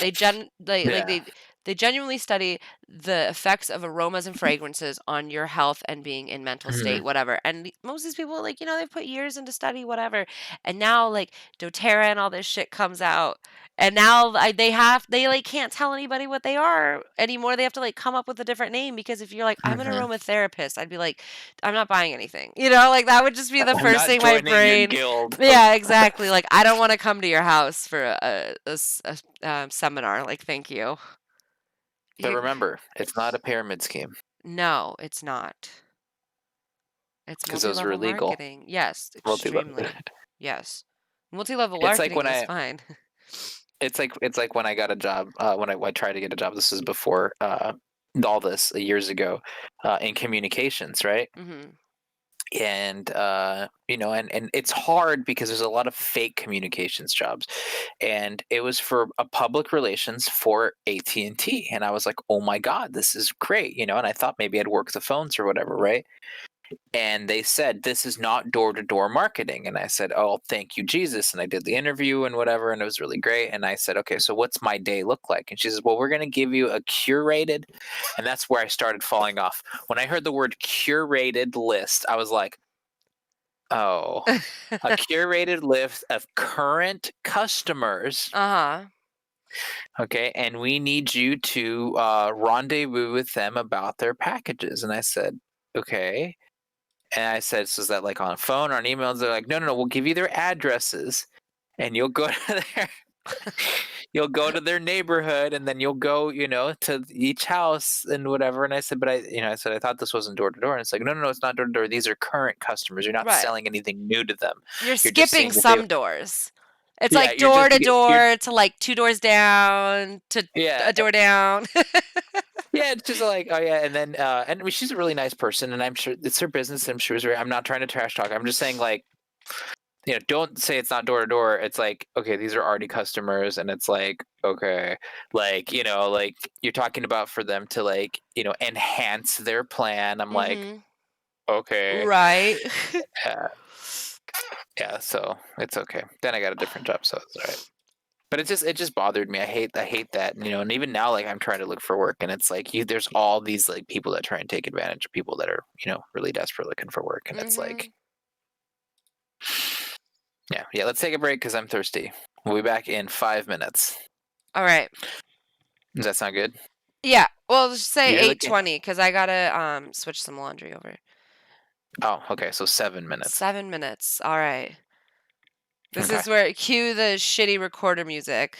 Yeah. They genuinely study the effects of aromas and fragrances on your health and being in mental Mhm. state, whatever, and most of these people, like, they've put years into study, whatever, and now, like, doTERRA and all this shit comes out, and now they, like, can't tell anybody what they are anymore. They have to, like, come up with a different name because if you're like, "I'm an Mhm. aromatherapist," I'd be like, "I'm not buying anything." Like, that would just be the I'm first not thing my joining your brain. guild of Yeah, exactly. Like, I don't wanna come to your house for a seminar. Like, thank you. but You remember, it's not a pyramid scheme No, it's not. It's because those are multi-level illegal. marketing. Yes, Multi-level. extremely. Yes. Multi-level It's like marketing when is I fine. it's like when I got a job, when I tried to get a job, this is before, all this, years ago, in communications, right? Mhm. And and it's hard because there's a lot of fake communications jobs, and it was for a public relations for AT&T, and I was like, oh my god, this is great, and I thought maybe I'd work the phones or whatever, right? And they said, this is not door-to-door marketing, and I said, oh, thank you, Jesus. And I did the interview and whatever, and it was really great. And I said, okay, so what's my day look like? And she says, well, we're going to give you a curated. And that's where I started falling off. When I heard the word curated list, I was like, oh, a curated list of current customers. Uh-huh. Okay. And we need you to rendezvous with them about their packages. And I said, okay. And I said, so is that like on a phone or on emails? They're like, no, no, no, we'll give you their addresses and you'll go to their you'll go to their neighborhood and then you'll go, to each house and whatever. And I said, but I said, I thought this wasn't door to door. And it's like, no, no, no, it's not door to door. These are current customers. You're not Right. selling anything new to them. You're You're just skipping seeing if they, some doors. It's yeah, like door to door to like 2 doors down to yeah, a door down. yeah. It's just like, oh yeah. And then, and I mean, she's a really nice person and I'm sure it's her business. I'm sure I'm not trying to trash talk. I'm just saying like, don't say it's not door to door. It's like, okay, these are already customers, and it's like, okay, like, like you're talking about for them to like, enhance their plan. I'm like, Mhm. okay, Right. yeah, yeah. So it's okay. Then I got a different job, so it's all right. But it just bothered me. I hate that, and even now, like I'm trying to look for work, and it's like there's all these like people that try and take advantage of people that are really desperate looking for work, and it's like, Mhm. yeah, yeah. Let's take a break because I'm thirsty. We'll be back in 5 minutes. All right. Does that sound good? Yeah. Well, just say You're looking. 8:20 because I gotta switch some laundry over. Oh, okay. So 7 minutes. 7 minutes. All right. This Okay. is where cue the shitty recorder music.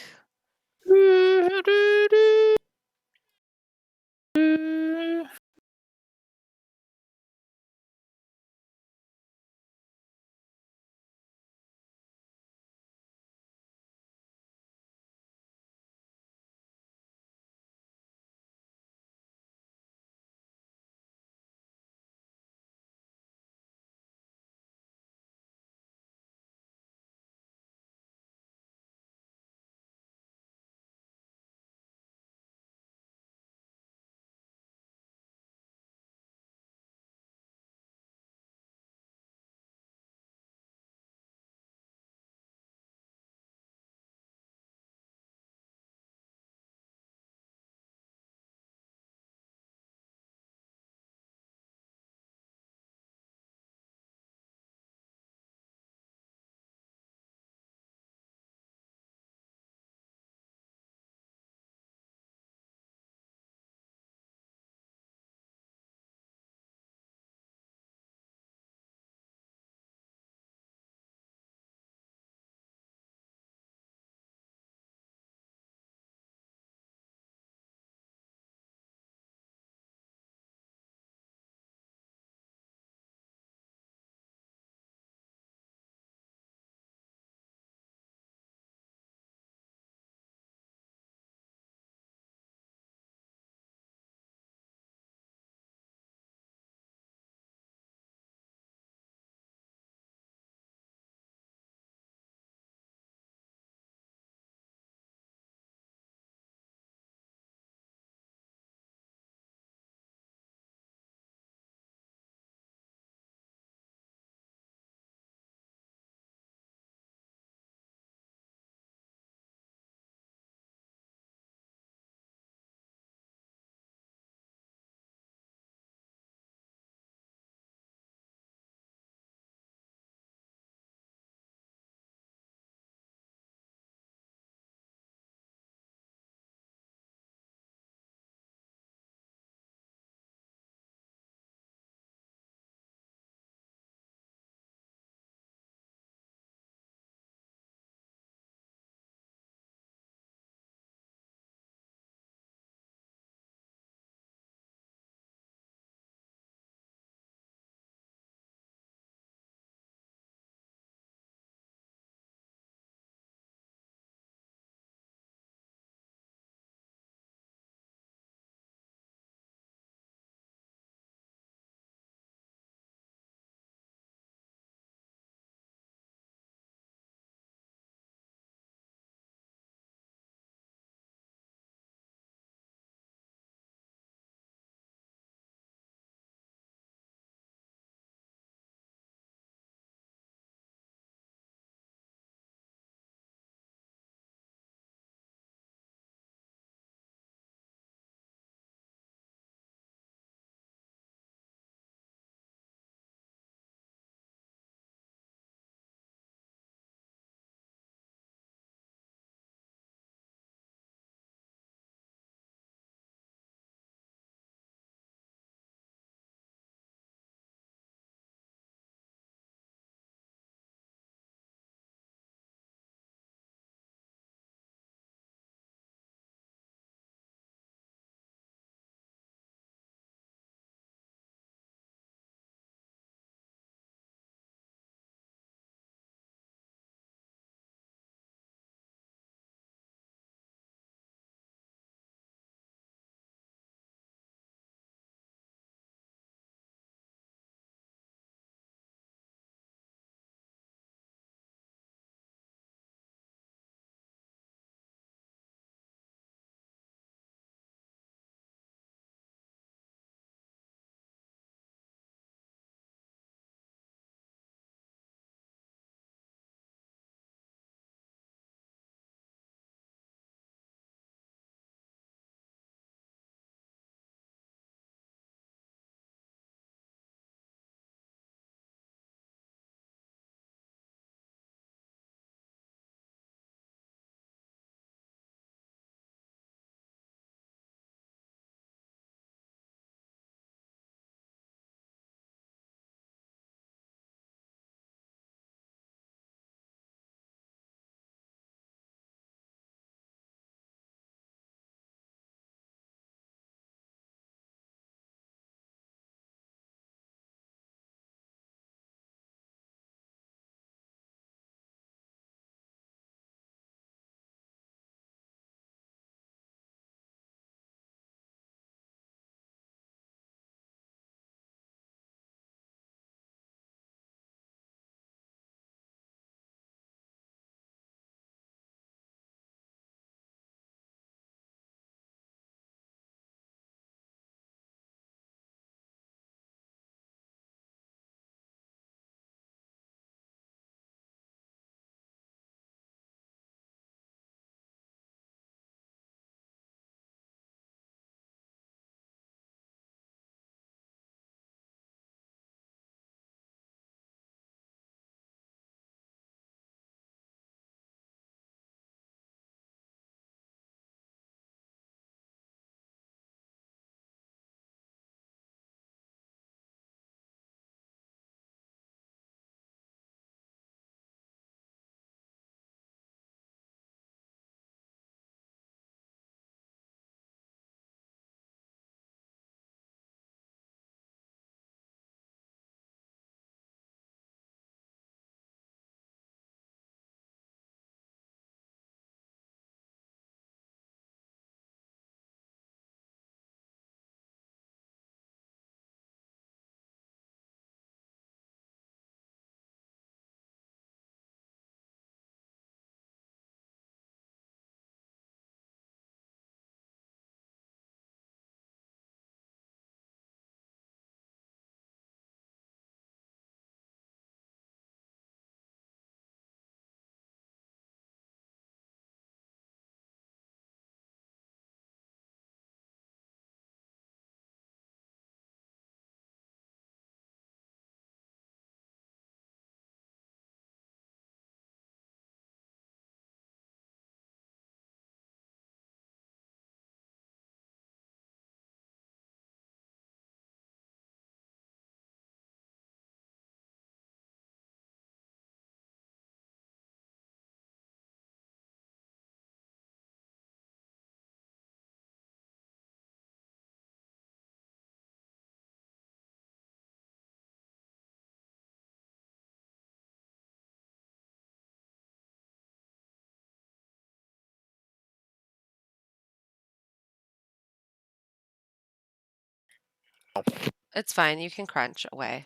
It's fine. You can crunch away.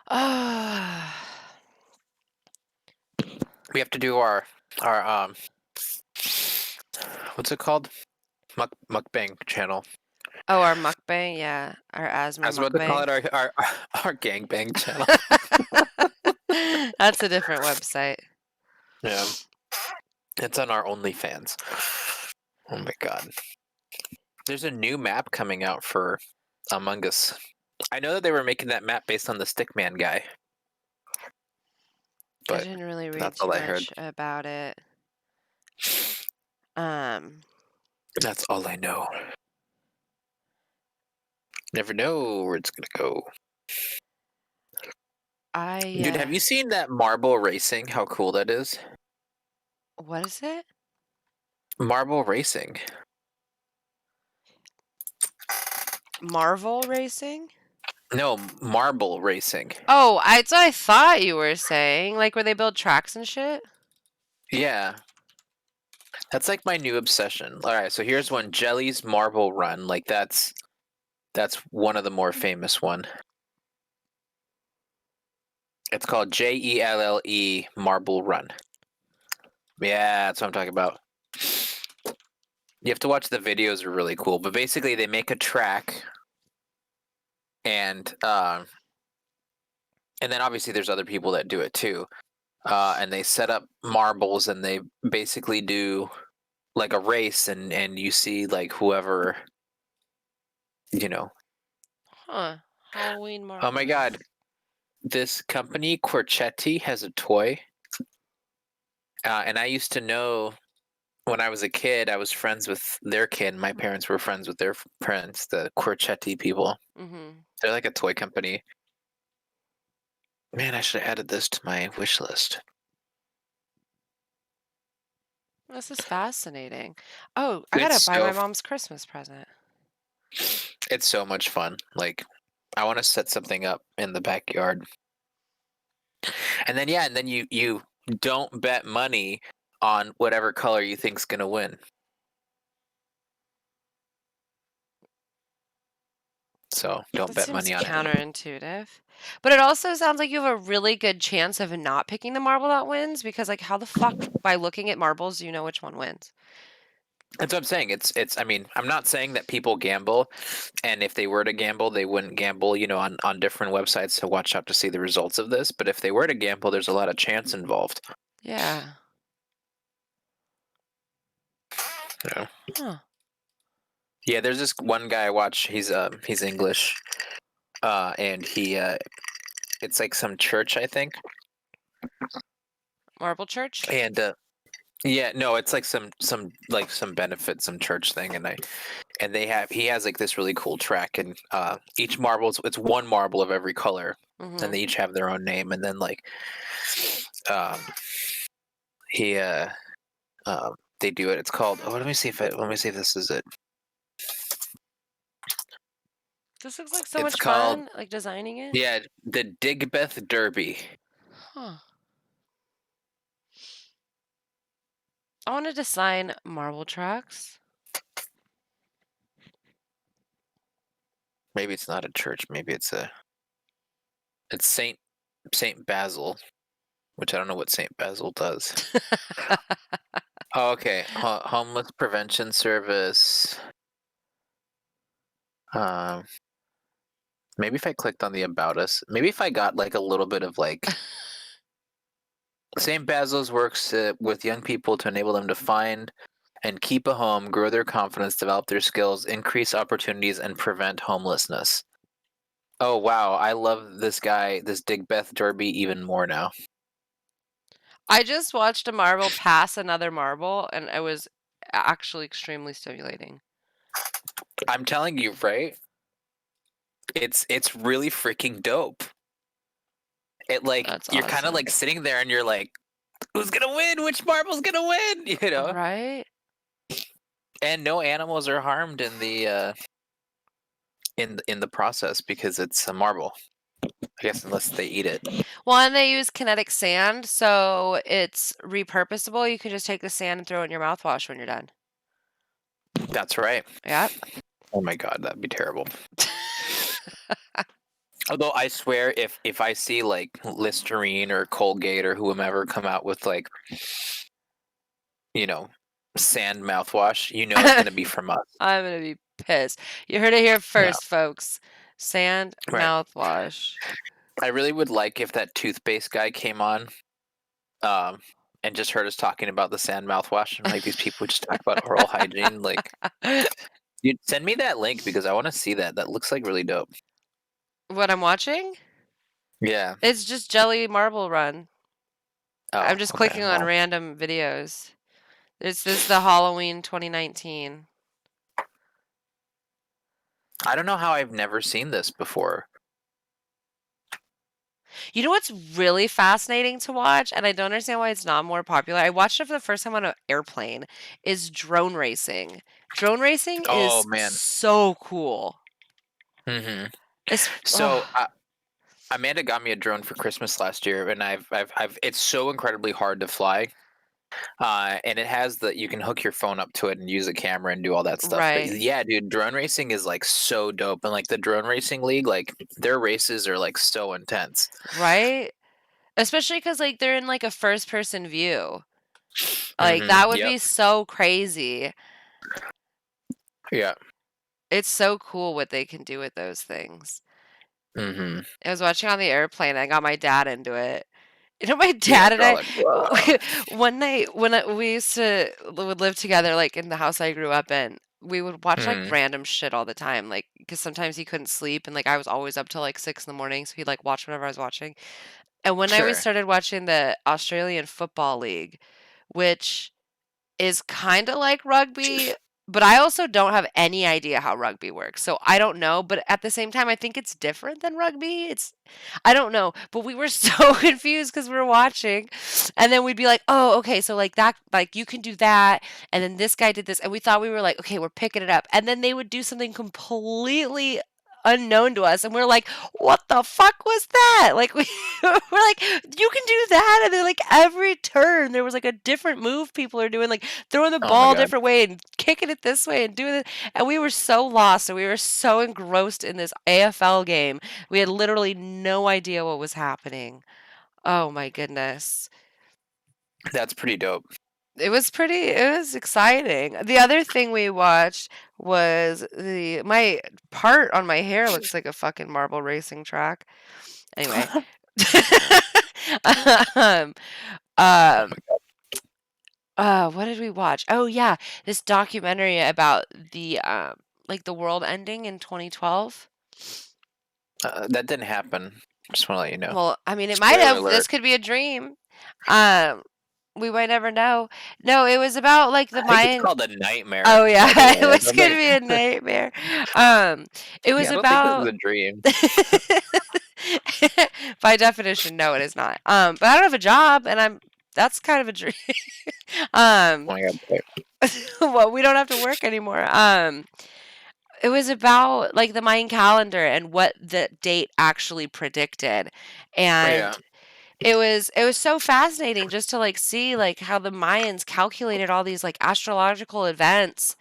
Ah. We have to do our what's it called? Mukbang channel. Oh, our mukbang, yeah, our asthma I was about to call mukbang. it our gangbang channel. That's a different website. Yeah, it's on our OnlyFans. Oh my god. There's a new map coming out for Among Us. I know that they were making that map based on the Stickman guy, I but didn't really read that's too all I heard. much about it. Um, That's all I know. Never know where it's gonna go. Dude, have you seen that marble racing? How cool that is. what is it? Marble racing. Marvel Racing? No, marble racing. Oh, that's what I thought you were saying. Like where they build tracks and shit? Yeah. That's like my new obsession. All right, so here's one, Jelly's Marble Run. Like that's one of the more famous one. It's called JELLE Marble Run. Yeah, that's what I'm talking about. You have to watch the videos, are really cool. But basically they make a track and then obviously there's other people that do it too. And they set up marbles and they basically do like a race and you see like whoever, you know. Huh. Halloween Oh my marbles. god, this company Corchetti has a toy, and I used to know when I was a kid. I was friends with their kid. My parents were friends with their parents, the Corchetti people. Mm-hmm. They're like a toy company. Man, I should have added this to my wish list. This is fascinating. Oh, I gotta It's buy so my mom's Christmas present. it's so much fun. Like I want to set something up in the backyard, and then yeah, and then you don't bet money on whatever color you think's gonna win. So don't That bet seems money on it. counterintuitive. But it also sounds like you have a really good chance of not picking the marble that wins because, like, how the fuck, by looking at marbles, do you know which one wins? That's what I'm saying. It's. I mean, I'm not saying that people gamble, and if they were to gamble, they wouldn't gamble, on different websites to watch out to see the results of this. But if they were to gamble, there's a lot of chance involved. Yeah. Yeah. Huh. Yeah. There's this one guy I watch. He's English, and it's like some church, I think, Marble Church? and yeah, no, it's like some benefit, some church thing, and he has like this really cool track, and each marble, it's one marble of every color, and Mm-hmm. they each have their own name, and then like um he they do it. It's called, oh, let me see if this is it. This looks like so It's much called, fun, like designing it. yeah, the Digbeth Derby. Huh. I want to design marble tracks. Maybe it's not a church, maybe it's Saint Basil, which I don't know what Saint Basil does. Oh, okay. Homeless prevention service. Um, maybe if I clicked on the about us, maybe if I got like a little bit of like St. Basil's works with young people to enable them to find and keep a home, grow their confidence, develop their skills, increase opportunities, and prevent homelessness. Oh wow, I love this guy, this Digbeth Derby, even more now. I just watched a marble pass another marble, and it was actually extremely stimulating. I'm telling you, right? It's really freaking dope. It like That's you're kind of awesome. like sitting there and you're like, who's gonna win? Which marble's gonna win? Right? And no animals are harmed in the process because it's a marble. I guess unless they eat it. Well, and they use kinetic sand, so it's repurposable. You can just take the sand and throw it in your mouthwash when you're done. That's right. Yep. Oh my god, that'd be terrible. Although I swear, if I see like Listerine or Colgate or whomever come out with like, you know, sand mouthwash, you know it's gonna be from us. I'm gonna be pissed. You heard it here Yeah, first, folks. Sand right. mouthwash. I really would like if that toothpaste guy came on, um, and just heard us talking about the sand mouthwash and like these people just talk about oral hygiene. Like, you send me that link because I want to see that. That looks like really dope. What I'm watching? Yeah. It's just Jelly Marble Run. I'm Oh, just okay. clicking on Well, random videos. This is the Halloween 2019. I don't know how I've never seen this before. You know what's really fascinating to watch, and I don't understand why it's not more popular. I watched it for the first time on an airplane. Is drone racing. Drone racing Oh is man. so cool. Hmm. It's So Amanda got me a drone for Christmas last year, and I've it's so incredibly hard to fly. And it has you can hook your phone up to it and use a camera and do all that stuff. But right, yeah, dude, drone racing is like so dope. And like the drone racing league, like their races are like so intense. right. Especially because like they're in like a first person view. Like that would Yep. be so crazy. Yeah. It's so cool what they can do with those things. Hmm. I was watching on the airplane. I got my dad into it. You know, my Yeah, dad and they're all I, like, whoa. one night when we used to would live together, like in the house I grew up in, we would watch like Hmm. random shit all the time. Like, because sometimes he couldn't sleep, and like I was always up till like 6 in the morning, so he'd like watch whatever I was watching. And one night we Sure. started watching the Australian Football League, which is kind of like rugby, but I also don't have any idea how rugby works. So I don't know, but at the same time I think it's different than rugby. It's I don't know, but we were so confused cuz we were watching and then we'd be like, "Oh, okay, so like that like you can do that and then this guy did this." And we thought we were like, "Okay, we're picking it up." And then they would do something completely unknown to us and we're like, "What the fuck was that?" Like we're like, "You can do that." And then like every turn there was like a different move people are doing, like throwing the Oh my ball a god. different way and kicking it this way and doing it. And we were so lost and we were so engrossed in this AFL game. We had literally no idea what was happening. Oh my goodness. That's pretty dope. It was exciting. The other thing we watched was my part on my hair looks like a fucking marble racing track. Anyway. um, Oh um, my god. what did we watch? Oh yeah, this documentary about the like the world ending in 2012. That didn't happen. Just want to let you know. Well, I mean, it might Spoiler have. alert. This could be a dream. Um, we might never know. No, it was about like the I think it's Mayan. called a nightmare, Oh yeah, by the way. it I was don't gonna think, be a nightmare. Um, it was yeah, I don't think this is about. a dream. By definition, no, it is not. But I don't have a job, and I'm. That's kind of a dream. um, Oh my god. Okay. well, we don't have to work anymore. It was about like the Mayan calendar and what the date actually predicted. Yeah. And it was so fascinating just to like see like how the Mayans calculated all these like astronomical events,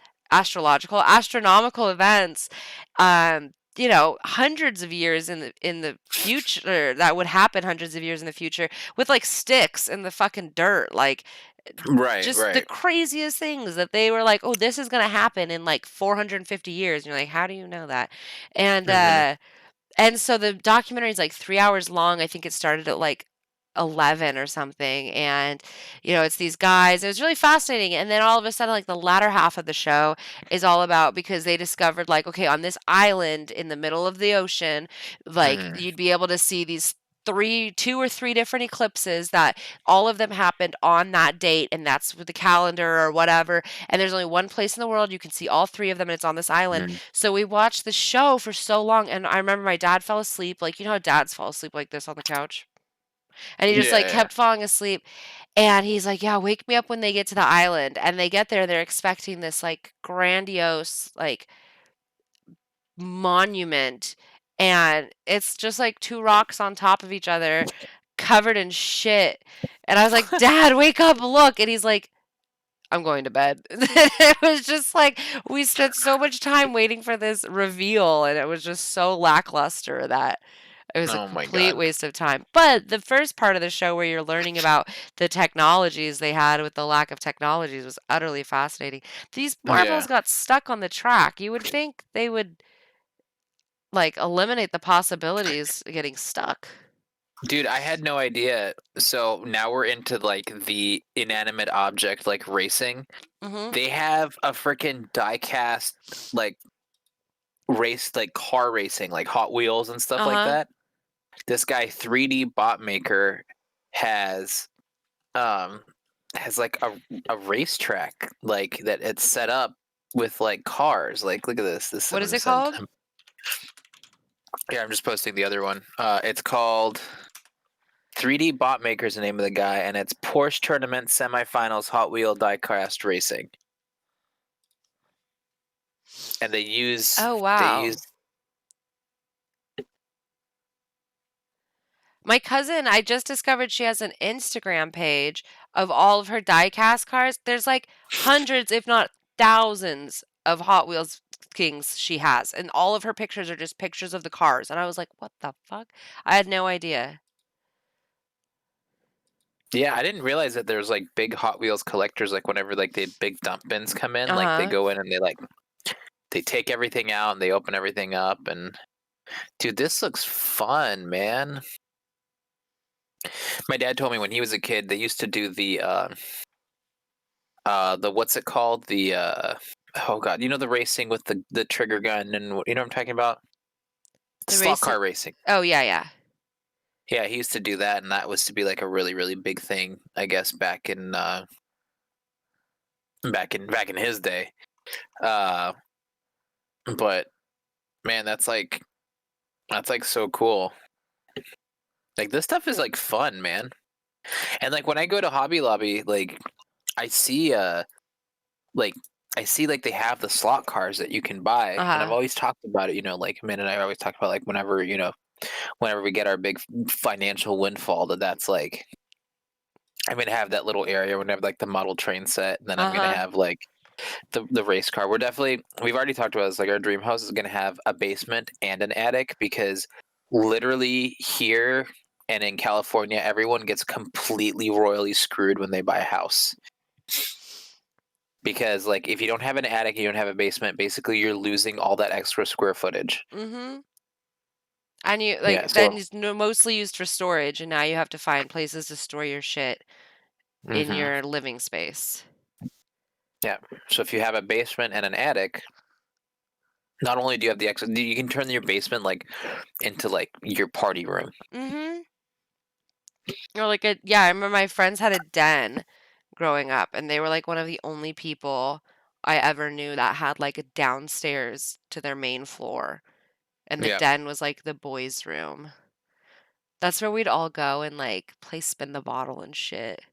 hundreds of years in the future that would happen hundreds of years in the future with like sticks in the fucking dirt, like Right, just the right. craziest things that they were like, "Oh, this is gonna happen in like 450 years." And you're like, "How do you know that?" And Hmm. uh, and so the documentary is like 3 hours long. I think it started at like 11 or something. And, it's these guys. It was really fascinating. And then all of a sudden, like the latter half of the show is all about because they discovered, like, okay, on this island in the middle of the ocean, like Hmm. you'd be able to see these 2 or 3 different eclipses that all of them happened on that date, and that's with the calendar or whatever. And there's only one place in the world you can see all 3 of them, and it's on this island. Hmm. So we watched the show for so long, and I remember my dad fell asleep, like, you know how dads fall asleep like this on the couch? And he just, like, Yeah, kept falling asleep, and he's like, "Yeah, wake me up when they get to the island." And they get there, they're expecting this, like, grandiose, like, monument, and it's just, like, 2 rocks on top of each other, covered in shit, and I was like, "Dad, wake up, look," and he's like, "I'm going to bed." It was just like we spent so much time waiting for this reveal, and it was just so lackluster that It was a Oh my complete god. waste of time. But the first part of the show where you're learning about the technologies they had with the lack of technologies was utterly fascinating. These Yeah. marbles got stuck on the track. You would think they would like eliminate the possibilities of getting stuck. Dude, I had no idea. So now we're into like the inanimate object like racing. Mhm. They have a freaking die-cast like like car racing, like Hot Wheels and stuff like Uh-huh. that. This guy 3D bot maker has um like a racetrack like that it's set up with like cars. Like look at this. This I'm What is gonna it send. called? Yeah, I'm just posting the other one. It's called 3D Bot Maker is the name of the guy, and it's Porsche Tournament Semifinals Hot Wheel Diecast Racing. And Oh, they use wow. My cousin, I just discovered she has an Instagram page of all of her die-cast cars. There's like hundreds, if not thousands, of Hot Wheels Kings she has, and all of her pictures are just pictures of the cars. And I was like, "What the fuck?" I had no idea. Yeah, I didn't realize that there's like big Hot Wheels collectors. Like whenever like the big dump bins come in, like they Uh-huh. go in and they take everything out and they open everything up. And dude, this looks fun, man. My dad told me when he was a kid, they used to do the what's it called? Oh god, you know the racing with the trigger gun and you know what I'm talking about? The Slot racing. car racing. Oh, yeah, yeah. Yeah, he used to do that, and that was to be like a really, really big thing, I guess, back in his day. Uh, but man, that's like so cool. Like this stuff is like fun, man. And like when I go to Hobby Lobby, I see like I see like they have the slot cars that you can buy, and I've Uh-huh. always talked about it. You know, like Min and I always talk about like whenever we get our big financial windfall, that's like I'm gonna have that little area whenever like the model train set, and then I'm gonna Uh-huh. have like the race car. We've already talked about this. Like our dream house is gonna have a basement and an attic because literally here and in California, everyone gets completely royally screwed when they buy a house. Because like if you don't have an attic, you don't have a basement, basically you're losing all that extra square footage. Mhm. And you Yeah, like then so it's mostly used for storage, and now you have to find places to store your shit in hmm your living space. yeah. So if you have a basement and an attic, not only do you have the extra, you can turn your basement like into like your party room. Mhm. Or like a yeah, I remember my friends had a den growing up, and they were like one of the only people I ever knew that had like a downstairs to their main floor, and the Yeah. den was like the boys' room. That's where we'd all go and like play spin the bottle and shit.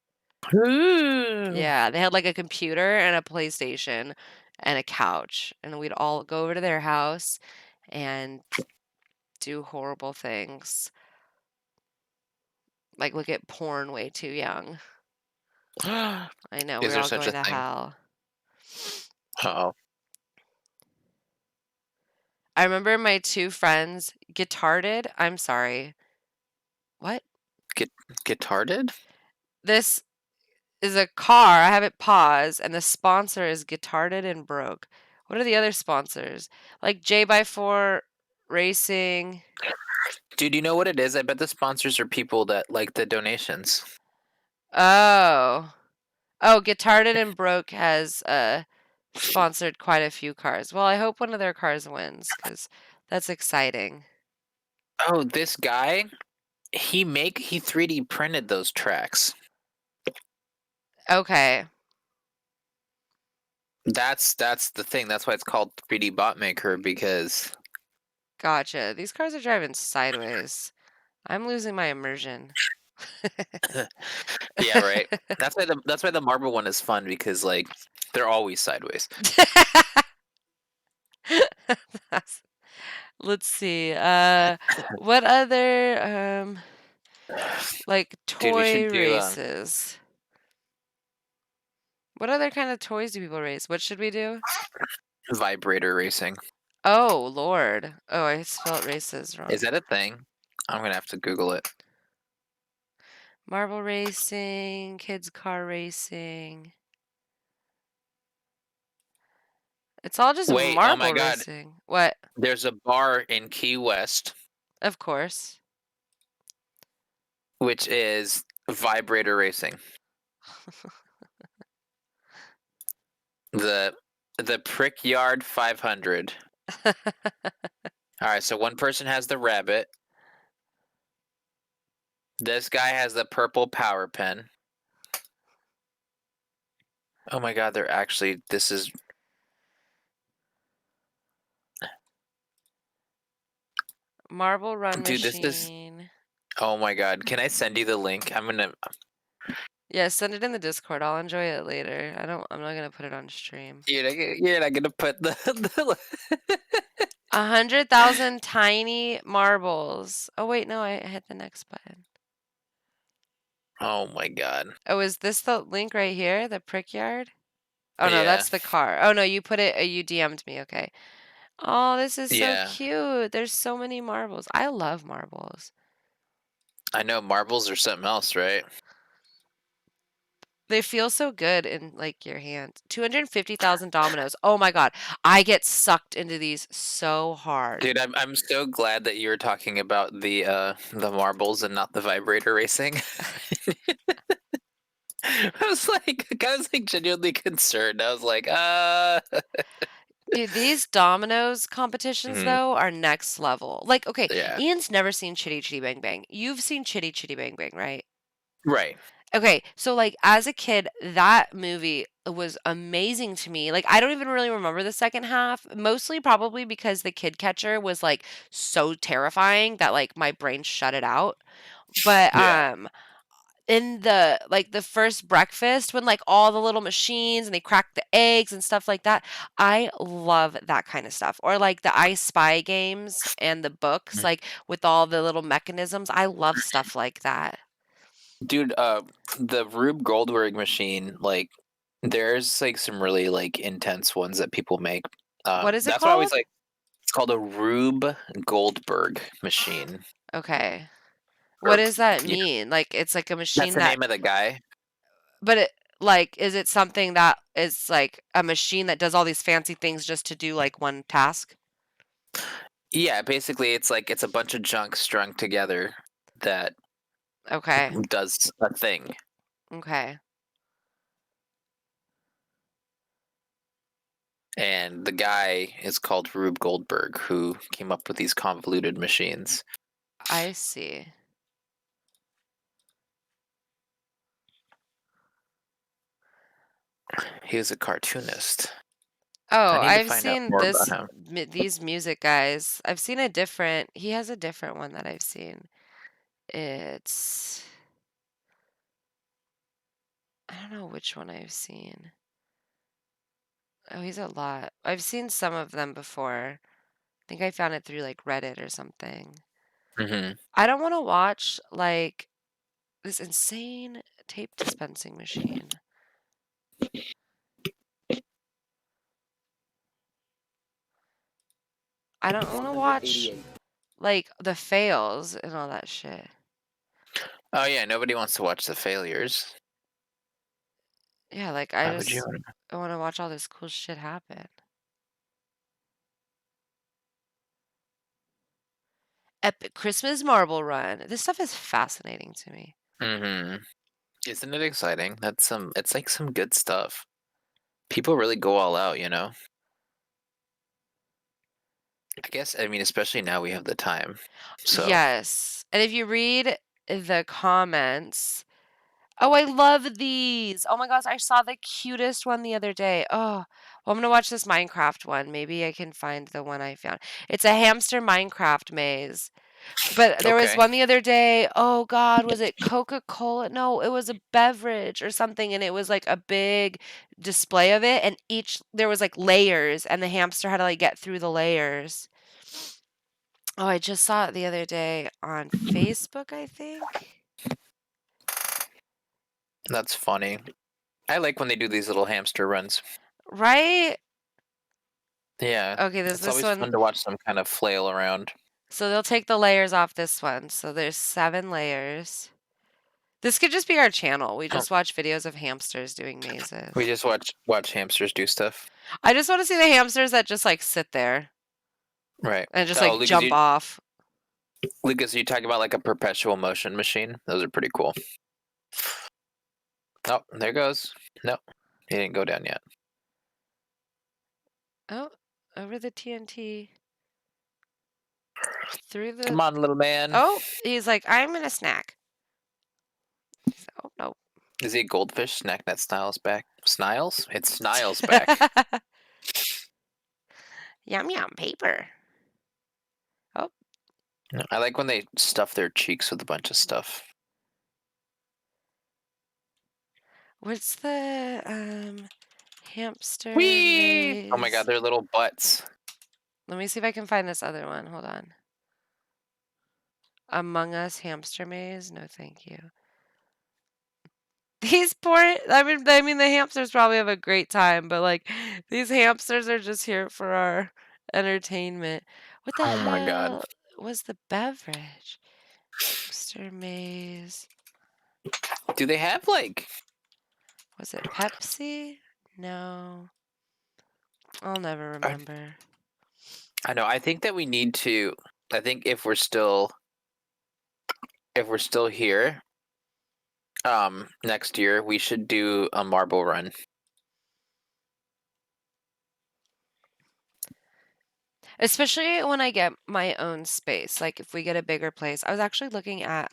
Yeah, they had like a computer and a PlayStation and a couch, and we'd all go over to their house and do horrible things, like look at porn way too young. I know, we Is were there all such a going to thing? hell. Uh-oh. I remember my 2 friends guitarded I'm sorry, what? Get Guitarded? This is a car, I have it paused, and the sponsor is Guitarded and Broke. What are the other sponsors? Like J by 4 Racing. Dude, you know what it is? I bet the sponsors are people that like the donations. Oh. Oh, Guitarded and Broke has, sponsored quite a few cars. Well, I hope one of their cars wins, because that's exciting. Oh, this guy, he 3D printed those tracks. Okay, That's the thing. That's why it's called 3D Bot Maker because gotcha. These cars are driving sideways. I'm losing my immersion. yeah, right. That's why the marble one is fun because like they're always sideways. That's let's see, what other, like, Dude, we should toy do races? What other kind of toys do people race? What should we do? vibrator racing. Oh, lord. Oh, I spelled races Is wrong. that a thing? I'm gonna have to Google it. Marble racing, kids car racing. It's all just Wait, oh my marble god, racing. What? there's a bar in Key West, Of course. which is vibrator racing. The the Brickyard 500. All right, so one person has the rabbit. This guy has the purple power pen. Oh my god, they're actually this is Marble run dude, this is machine. oh my god. Can I send you the link? I'm gonna Yeah, send it in the Discord. I'll enjoy it later. I'm not gonna put it on stream. you're not gonna put the 100,000 tiny marbles. Oh wait, no, I hit the next button. Oh my god. Oh, is this the link right here? The prick yard? Oh no, Yeah. that's the car. Oh no, you put it, you DM'd me. Okay. Oh, this is so Yeah. cute. There's so many marbles. I love marbles. I know marbles or something else, right? They feel so good in like your hands. 250,000 dominoes. Oh my God. I get sucked into these so hard. Dude, I'm so glad that you were talking about the marbles and not the vibrator racing. I was like genuinely concerned. I was like, Dude, these dominoes competitions Mhm. though are next level. Like, okay, Yeah. Ian's never seen Chitty Chitty Bang Bang. You've seen Chitty Chitty Bang Bang, right? Right. Okay, so like as a kid, that movie was amazing to me. Like I don't even really remember the second half, mostly probably because the kid catcher was like so terrifying that like my brain shut it out. But Yeah. in the like the first breakfast when like all the little machines and they crack the eggs and stuff like that, I love that kind of stuff. Or like the I Spy games and the books Mm. like with all the little mechanisms. I love stuff like that. Dude, the Rube Goldberg machine, like there's like some really like intense ones that people make. What is it That's what I always called? like. It's called a Rube Goldberg machine. Okay. What Or does that yeah, mean? Like it's like a that's machine the that name of the guy. but it like is it something that is like a machine that does all these fancy things just to do like one task? Yeah, basically it's like it's a bunch of junk strung together that Okay. does a thing. Okay. And the guy is called Rube Goldberg, who came up with these convoluted machines. I see. He was a cartoonist. I Oh, need to I've find out seen more about him. these music guys. I've seen a different he has a different one that I've seen. It's I don't know which one I've seen. Oh, he's a lot. I've seen some of them before. I think I found it through like Reddit or something. Hmm. I don't want to watch like this insane tape dispensing machine. I don't want to watch 188. like the fails and all that shit. Oh yeah, nobody wants to watch the failures. Yeah, like Why would you? I want to watch all this cool shit happen. Epic Christmas Marble Run. This stuff is fascinating to me. Hmm. Isn't it exciting? That's some. It's like some good stuff. People really go all out, you know. I guess. I mean, especially now we have the time. So Yes. And if you read the comments, oh, I love these. Oh my gosh, I saw the cutest one the other day. Oh, well, I'm gonna watch this Minecraft one. Maybe I can find the one I found. It's a hamster Minecraft maze. But there was okay. one the other day. Oh God, was it Coca-Cola? No, it was a beverage or something, and it was like a big display of it, and each there was like layers, and the hamster had to like get through the layers. Oh, I just saw it the other day on Facebook, I think. That's funny. I like when they do these little hamster runs. Right? Yeah, Okay, there's it's this always one. fun to watch them kind of flail around. So they'll take the layers off this one. So there's 7 layers. This could just be our channel. We Oh, just watch videos of hamsters doing we mazes. just watch hamsters do stuff. I just wanna see the hamsters that just, like, sit there Right. and just, Oh, like, jump off. Lucas, you talking about like a perpetual motion machine? Those are pretty cool. Oh, there goes. No, he didn't go down yet. Oh, over the TNT. Through the Come on, little man. Oh, he's like, "I'm in a snack." He's oh, no. Is he a goldfish? Snacknet Styles back. Sniles? It's Sniles back. Yum, yum, paper. Oh, I like when they stuff their cheeks with a bunch of stuff. what's the, hamster Whee! Oh my god, maze? they're little butts. Let me see if I can find this other one. Hold on. Among Us hamster maze? No, thank you. These poor I mean, the hamsters probably have a great time, but, like, these hamsters are just here for our entertainment. What the Oh my god. hell was the beverage? Hamster maze. Do they have like... Was it Pepsi? No. I'll never I, remember. I know, I think that we need to... I think if we're still here, next year, we should do a marble run. Especially when I get my own space, like, if we get a bigger place. I was actually looking at,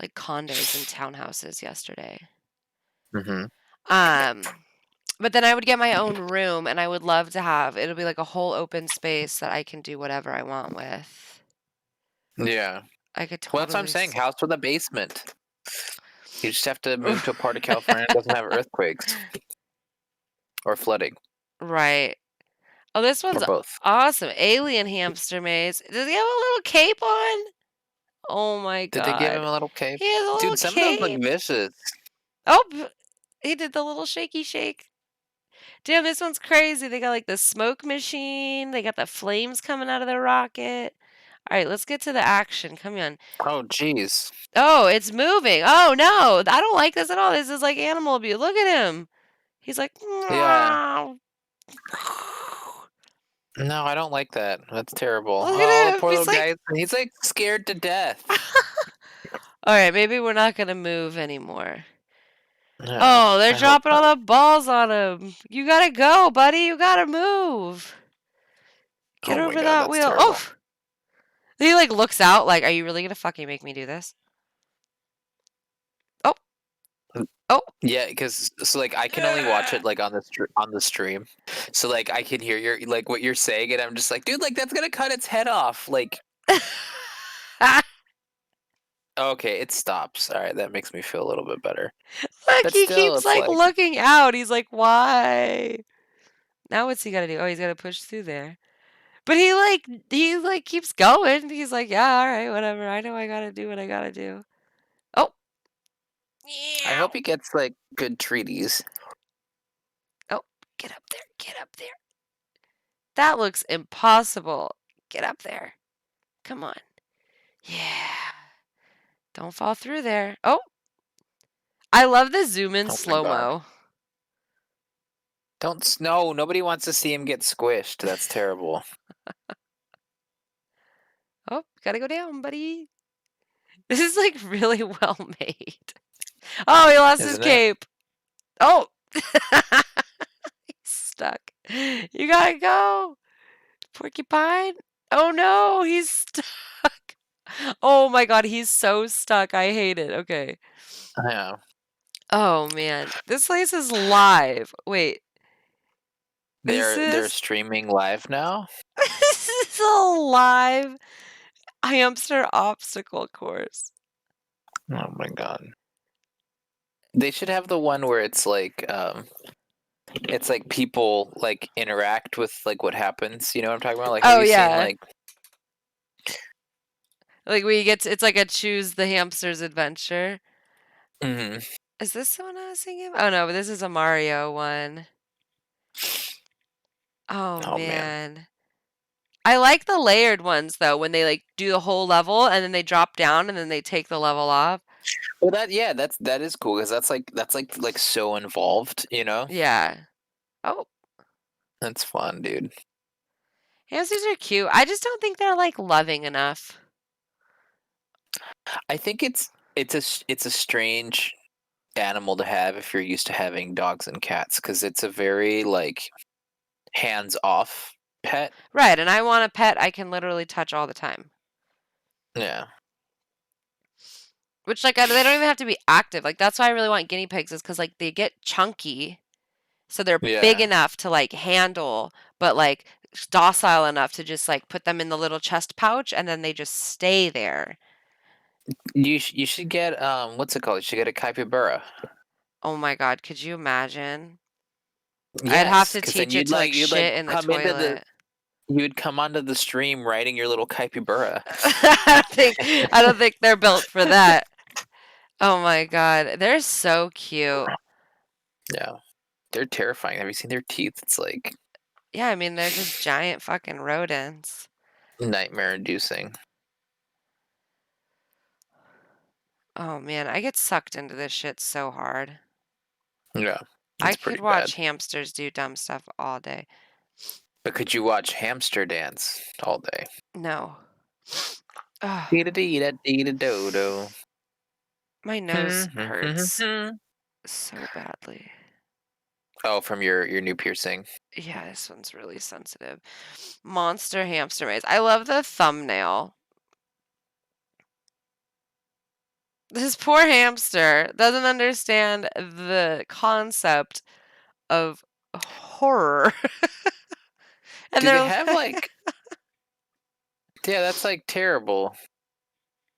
like, condos and townhouses yesterday. Mm-hmm. Um, but then I would get my own room, and I would love to have it'll be like a whole open space that I can do whatever I want with. Yeah. I could Well, that's what I'm totally saying. s House with a basement. You just have to move to a part of California that doesn't have earthquakes or flooding Right. Oh, this or one's both. awesome. Alien hamster maze. Does he have a little cape on? Oh my Did they give him god. a little cape? He has a little Dude, some of those look cape. vicious. Oh, he did the little shaky shake. Damn, this one's crazy. They got like the smoke machine. They got the flames coming out of the rocket. All right, let's get to the action. Come on. Oh, jeez. Oh, it's moving. Oh no, I don't like this at all. This is like animal abuse. Look at him. He's like, Yeah. "Meow." No, I don't like that. That's terrible. Look Oh, the at him. poor He's little like, guy. He's like scared to death. all right, maybe we're not gonna move anymore. No, Oh, they're I hope dropping not. all the balls on him. You gotta go, buddy. You gotta move. Get Oh my over god, that that's wheel. terrible. Oh, he like looks out like, are you really gonna fucking make me do this? Oh, oh. Yeah, because so like I can only watch it like on the stream, so like I can hear your like what you're saying, and I'm just like, dude, like that's gonna cut its head off. Like, okay, it stops. All right, that makes me feel a little bit better. Look, But he still, keeps it's like like, looking out. He's like, why? Now what's he gotta do? Oh, he's gotta push through there. But he keeps going. He's like, yeah, all right, whatever. I know I gotta do what I gotta do. Oh, I yeah. hope he gets like good treaties. Oh, get up there. Get up there. That looks impossible. Get up there. Come on. Yeah. Don't fall through there. Oh, I love the zoom in Oh my slow god, mo. don't no, nobody wants to see him get squished. That's terrible, Oh, gotta go down, buddy. This is like really well made. Oh, he lost his isn't it? cape. Oh, he's stuck. You gotta go. Porcupine. Oh no, he's stuck. Oh my god, he's so stuck. I hate it. Okay. Yeah, Oh man, this place is live. Wait, is they're this streaming live now. this is a live hamster obstacle course? Oh my god. They should have the one where it's like people like interact with like what happens. You know what I'm talking about? Like, have Oh you seen yeah. like? Like we get to, it's like a choose the hamster's adventure. Hmm. Is this the one I was thinking of? Oh no, but this is a Mario one. Oh Oh man, man. I like the layered ones though, when they like do the whole level and then they drop down and then they take the level off. Well, that is cool because that's like so involved, you know? Yeah. Oh, That's fun, dude. hamsters are cute. I just don't think they're like loving enough. I think it's a strange animal to have if you're used to having dogs and cats because it's a very like hands off pet. Right, and I want a pet I can literally touch all the time. Yeah. Which like they don't even have to be active. Like that's why I really want guinea pigs is because like they get chunky, so they're big Yeah. enough to like handle, but like docile enough to just like put them in the little chest pouch and then they just stay there. You should get what's it called? You should get a capybara. Oh my God, could you imagine? I'd have Yes, to because then teach it to like you'd like shit in the come into the toilet. you'd come onto the stream riding your little capybara. I don't think they're built for that. Oh my God, they're so cute. Yeah. They're terrifying. Have you seen their teeth? It's like Yeah, I mean they're just giant fucking rodents. nightmare inducing. Oh man, I get sucked into this shit so hard. Yeah. I It's could pretty bad. watch hamsters do dumb stuff all day. But could you watch hamster dance all day? No. Ugh, Dee da dee da dee da do do. my nose hurts so badly. Oh, from your new piercing. Yeah, this one's really sensitive. Monster hamster maze. I love the thumbnail. This poor hamster doesn't understand the concept of horror. And Do they they're have like yeah, that's like terrible.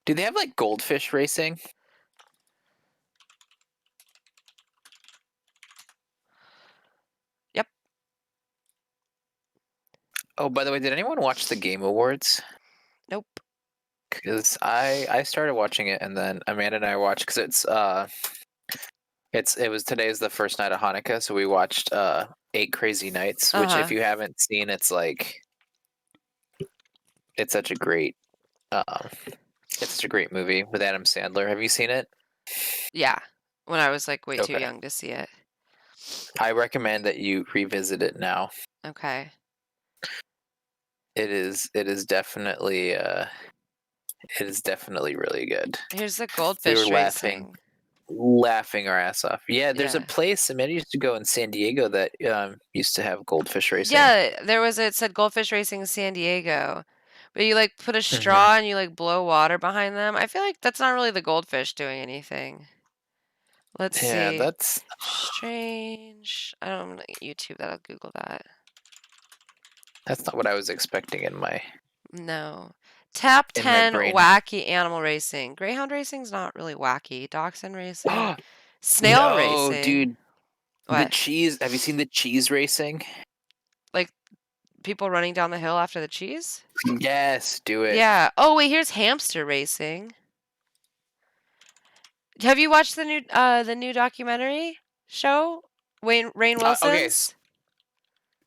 Do they have like goldfish racing? Yep. Oh, by the way, did anyone watch the Game Awards? Nope. Because I started watching it and then Amanda and I watched because it was today's the first night of Hanukkah, so we watched 8 Crazy Nights, which if Uh-huh. you haven't seen, it's such a great um it's such a great movie with Adam Sandler. Have you seen it? Yeah. When I was like way too Okay. young to see it. I recommend that you revisit it now. Okay. It is definitely really good. Here's the We were goldfish laughing racing. laughing our ass off. Yeah, there's a Yeah. place Amanda used to go in San Diego that used to have goldfish racing. Yeah, it said goldfish racing San Diego. But you like put a Hmm. straw and you like blow water behind them. I feel like that's not really the goldfish doing anything. Let's Yeah, see. that's Strange. I don't know YouTube that. I'll Google that. not what I was expecting No. Top in my 10 brain. wacky animal racing. Greyhound racing's not really wacky. Dachshund racing. Snail No, racing. dude, the What? cheese. Have you seen the cheese racing? Like people running down the hill after the cheese? Yes, do it. Yeah. Oh, wait, here's hamster racing. Have you watched the new documentary show? Rain Okay. Wilson's?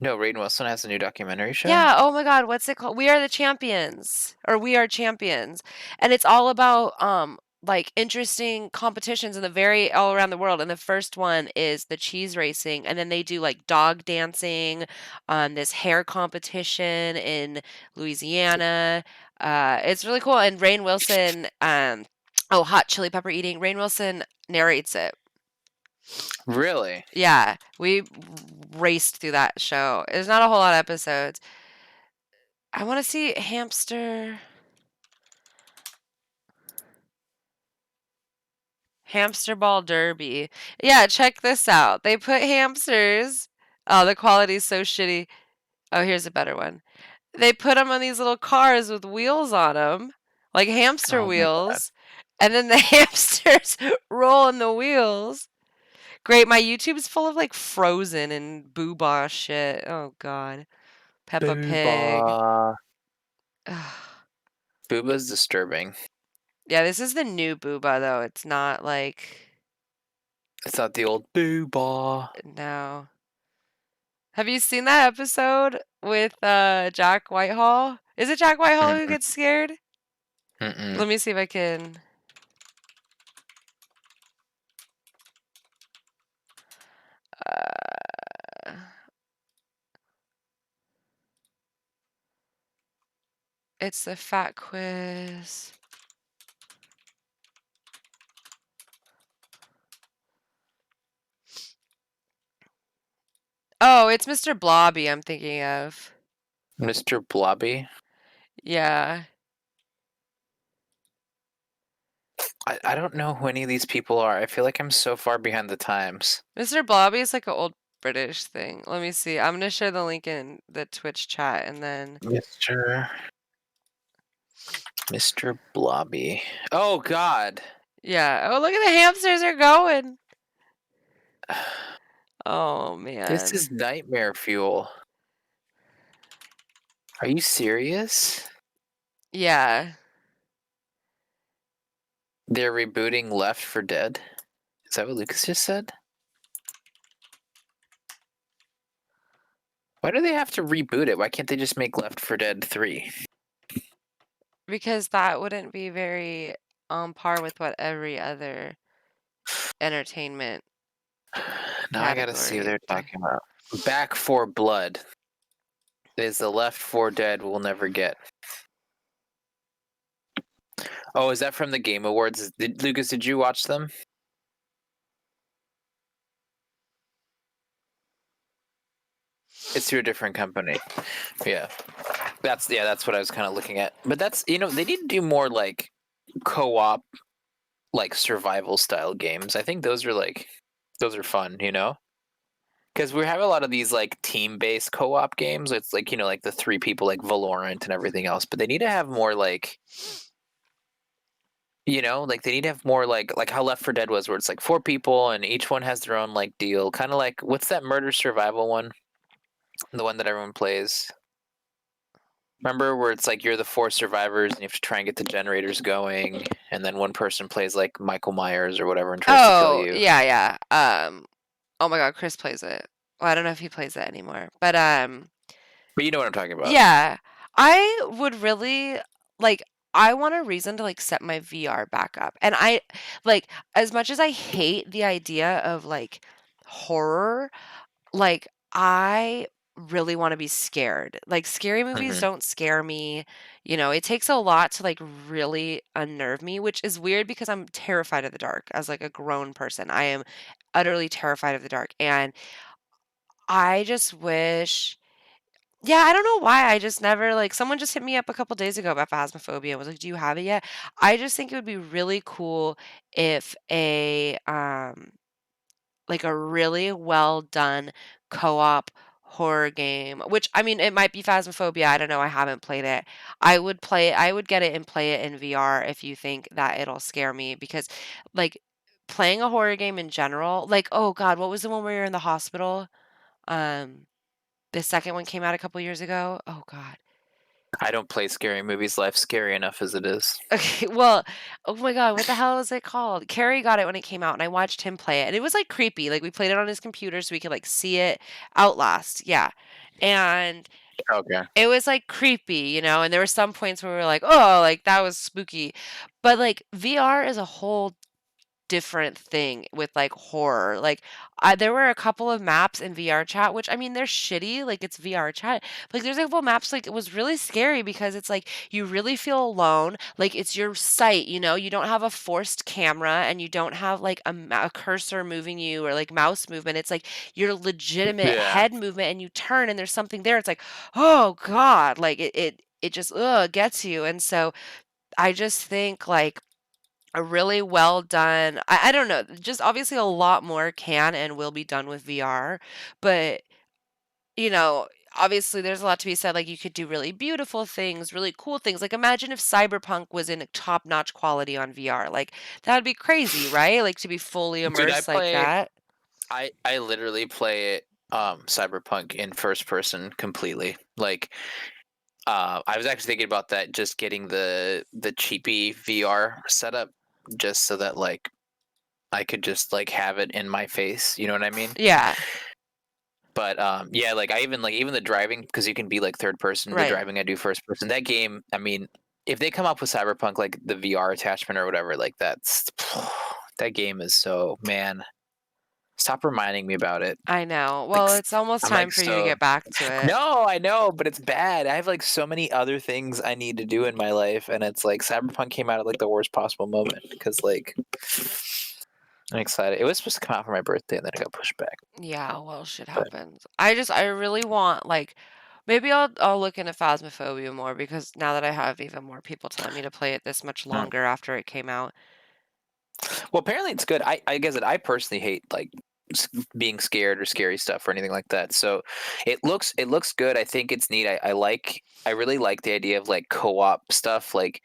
No, Rainn Wilson has a new documentary show. Yeah, oh my God, what's it called? We Are the Champions or We Are Champions. And it's all about like interesting competitions in the very all around the world. And the first one is the cheese racing, and then they do like dog dancing, this hair competition in Louisiana. It's really cool. And Rainn Wilson, oh, hot chili pepper eating. Rainn Wilson narrates it. Really? Yeah, we raced through that show. There's not a whole lot of episodes. I want to see hamster ball derby. Yeah, check this out. They put hamsters. Oh, the quality's so shitty. Oh, here's a better one. They put them on these little cars with wheels on them, like hamster Oh my god. wheels, and then the hamsters roll in the wheels. Great, my YouTube's full of like Frozen and Booba shit. Oh God, Peppa Pig. Booba. Ugh. Booba's disturbing. Yeah, this is the new Booba though. It's not like It's not the old Booba. no. Have you seen that episode with Jack Whitehall? Is it Jack Whitehall who Mm-mm. gets scared? Mm-mm. Let me see if I can. Uh, it's the fat quiz. Oh, it's Mr. Blobby I'm thinking of. Mr. Blobby. Yeah. I don't know who any of these people are. I feel like I'm so far behind the times. Mr. Blobby is like an old British thing. Let me see. I'm gonna share the link in the Twitch chat and then Mr. Blobby. Oh God. yeah. Oh, look at the hamsters are going. Oh This man. is nightmare fuel. Are you serious? Yeah. They're rebooting Left 4 Dead? Is that what Lucas just said? Why do they have to reboot it? Why can't they just make Left 4 Dead 3? Because that wouldn't be very on par with what every other entertainment Now I gotta see what category. they're talking about. Back 4 Blood is the Left 4 Dead we'll never get. Oh, is that from the Game Awards? Lucas, did you watch them? It's through a different company. Yeah. That's what I was kind of looking at. But that's, they need to do more like co-op, like survival style games. I think those are fun, because we have a lot of these like team-based co-op games. It's like, like the 3 people, like Valorant and everything else, but they need to have more like, like they need to have more like how Left 4 Dead was, where it's like 4 people and each one has their own like deal, kind of like, what's that murder survival one, the one that everyone plays? Remember where it's like you're the 4 survivors and you have to try and get the generators going, and then one person plays like Michael Myers or whatever and tries to kill Oh, you. yeah, yeah. Oh my God, Chris plays it. Well, I don't know if he plays it anymore. But But you know what I'm talking about. yeah. I would really like I want a reason to like set my VR back up. And I like as much as I hate the idea of like horror, like I really want to be scared. Like scary movies Hmm. don't scare me. It takes a lot to like really unnerve me, which is weird because I'm terrified of the dark as like a grown person. I am utterly terrified of the dark. And I just wish yeah, I don't know why. I just never like someone just hit me up a couple days ago about phasmophobia. Was like, "Do you have it yet?" I just think it would be really cool if a like a really well done co-op horror game, which I mean, it might be phasmophobia. I don't know. I haven't played it. I would get it and play it in VR if you think that it'll scare me because like playing a horror game in general, like oh God, what was the one where you're in the hospital? Um the second one came out a couple years ago. Oh God. I don't play scary movies. Life's scary enough as it is. Okay, well, oh my God, what the hell is it called? Carrie got it when it came out, and I watched him play it, and it was like creepy. Like we played it on his computer so we could like see it. Outlast, yeah, and Okay. it was like creepy. And there were some points where we were like, oh, like that was spooky, but like VR is a whole different thing with like horror. Like there were a couple of maps in VR chat, which I mean they're shitty, like it's VR chat. But, like there's a couple maps like it was really scary because it's like you really feel alone. Like it's your sight. You don't have a forced camera and you don't have like a cursor moving you or like mouse movement. It's like your legitimate Yeah. head movement and you turn and there's something there. It's like, oh God, like it just gets you. And so I just think like a really well done I don't know, just obviously a lot more can and will be done with VR, but, you know, obviously there's a lot to be said, like, you could do really beautiful things, really cool things, like, imagine if Cyberpunk was in top-notch quality on VR, like, that would be crazy, right? Like, to be fully Dude, I immersed like play that. I literally play it Cyberpunk in first person completely. Like I was actually thinking about that, just getting the cheapy VR setup just so that like I could just like have it in my face, you know what I mean? Yeah. But yeah, like I even the driving, because you can be like third person. The Right. driving I do first person. That game, I mean, if they come up with Cyberpunk like the VR attachment or whatever, like that's that game is so, man. Stop reminding me about it. I know. Like Well, it's almost I'm time like for you to so get back to it. no, I know, but it's bad. I have like so many other things I need to do in my life, and it's like Cyberpunk came out at like the worst possible moment because like I'm excited. It was supposed to come out for my birthday, and then it got pushed back. Yeah, well, shit But happens. I really want, like, maybe I'll look into Phasmophobia more because now that I have even more people telling me to play it this much mm. longer after it came out. Well, apparently it's good. I guess that I personally hate like being scared or scary stuff or anything like that. So it looks good. I think it's neat. I really like the idea of like co-op stuff. Like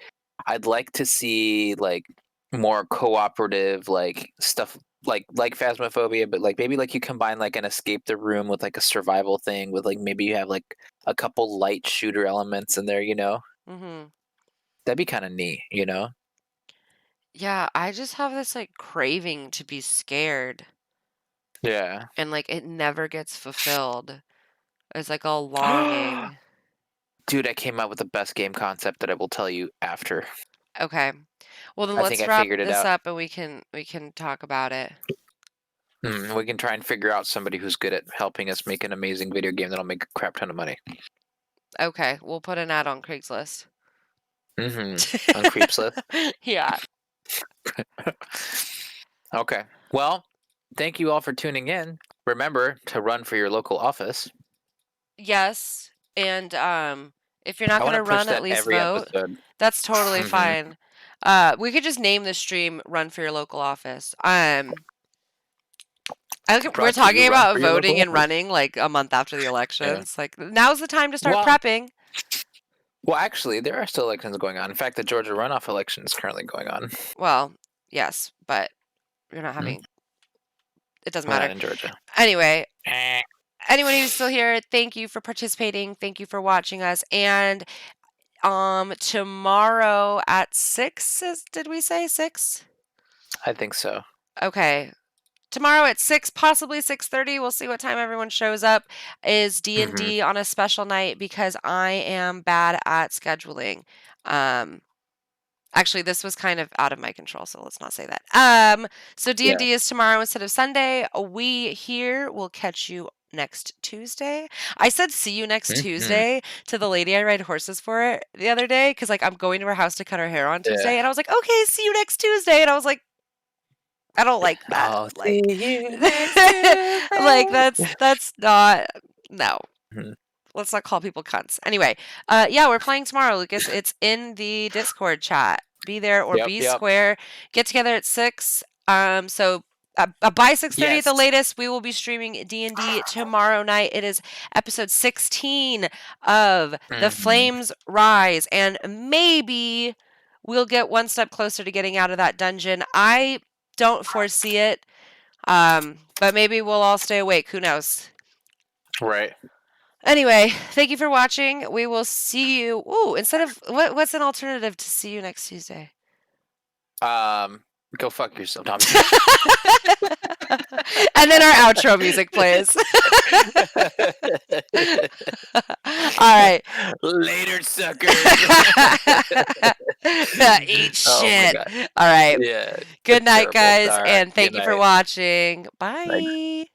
I'd like to see like more cooperative like stuff like Phasmophobia, but like maybe like you combine like an escape the room with like a survival thing with like maybe you have like a couple light shooter elements in there, you know? Mhm. That'd be kind of neat, you know? Yeah, I just have this, like, craving to be scared, Yeah. and, like, it never gets fulfilled. It's like a longing. Dude, I came up with the best game concept that I will tell you after. Okay. Well, then I think let's I wrap figured it this out. up and we can talk about it. We can try and figure out somebody who's good at helping us make an amazing video game that'll make a crap ton of money. Okay, we'll put an ad on Craigslist. On Creepslip. Yeah. Okay. Well, thank you all for tuning in. Remember to run for your local office. Yes, and, if you're not I want to gonna push run, at that least every vote. episode. That's totally hmm fine. We could just name the stream "Run for Your Local Office." We're Brought to you, talking run about for your voting local and office. running, like, a month after the Yeah. elections. Like, now's the time to start Well, prepping. well, actually, there are still elections going on. In fact, the Georgia runoff election is currently going on. Well, yes, but you're not Hmm? having it doesn't We're not matter. in Georgia. Anyway, Eh. anyone who's still here, thank you for participating. Thank you for watching us. And tomorrow at 6, did we say 6? I think so. Okay. Tomorrow at 6, possibly 6:30, we'll see what time everyone shows up, is hmm D&D on a special night because I am bad at scheduling. Um Actually, this was kind of out of my control, so let's not say that. So Yeah. D&D is tomorrow instead of Sunday. We here will catch you next Tuesday. I said see you next hmm Tuesday to the lady I ride horses for the other day because like I'm going to her house to cut her hair on Yeah. Tuesday, and I was like, okay, see you next Tuesday, and I was like, I don't like that. I'll see Like, you next Tuesday. like that's not no. Mhm. Let's not call people cunts. Anyway, yeah, we're playing tomorrow, Lucas. It's in the Discord chat. Be there or Yep. be Yep. square. Get together at 6. So by 6:30 at the Yes. latest, we will be streaming D&D tomorrow night. It is episode 16 of The hmm Flames Rise, and maybe we'll get one step closer to getting out of that dungeon. I don't foresee it, but maybe we'll all stay awake. Who knows? Right. Anyway, thank you for watching. We will see you. Ooh, instead of what's an alternative to see you next Tuesday? Um. Go fuck yourself. No, I'm And then our outro music plays. All right. Later, suckers. Eat Oh my shit. god. All right. Yeah. Good It's night, terrible. guys, All right. and Good thank you for night. watching. Bye. Bye.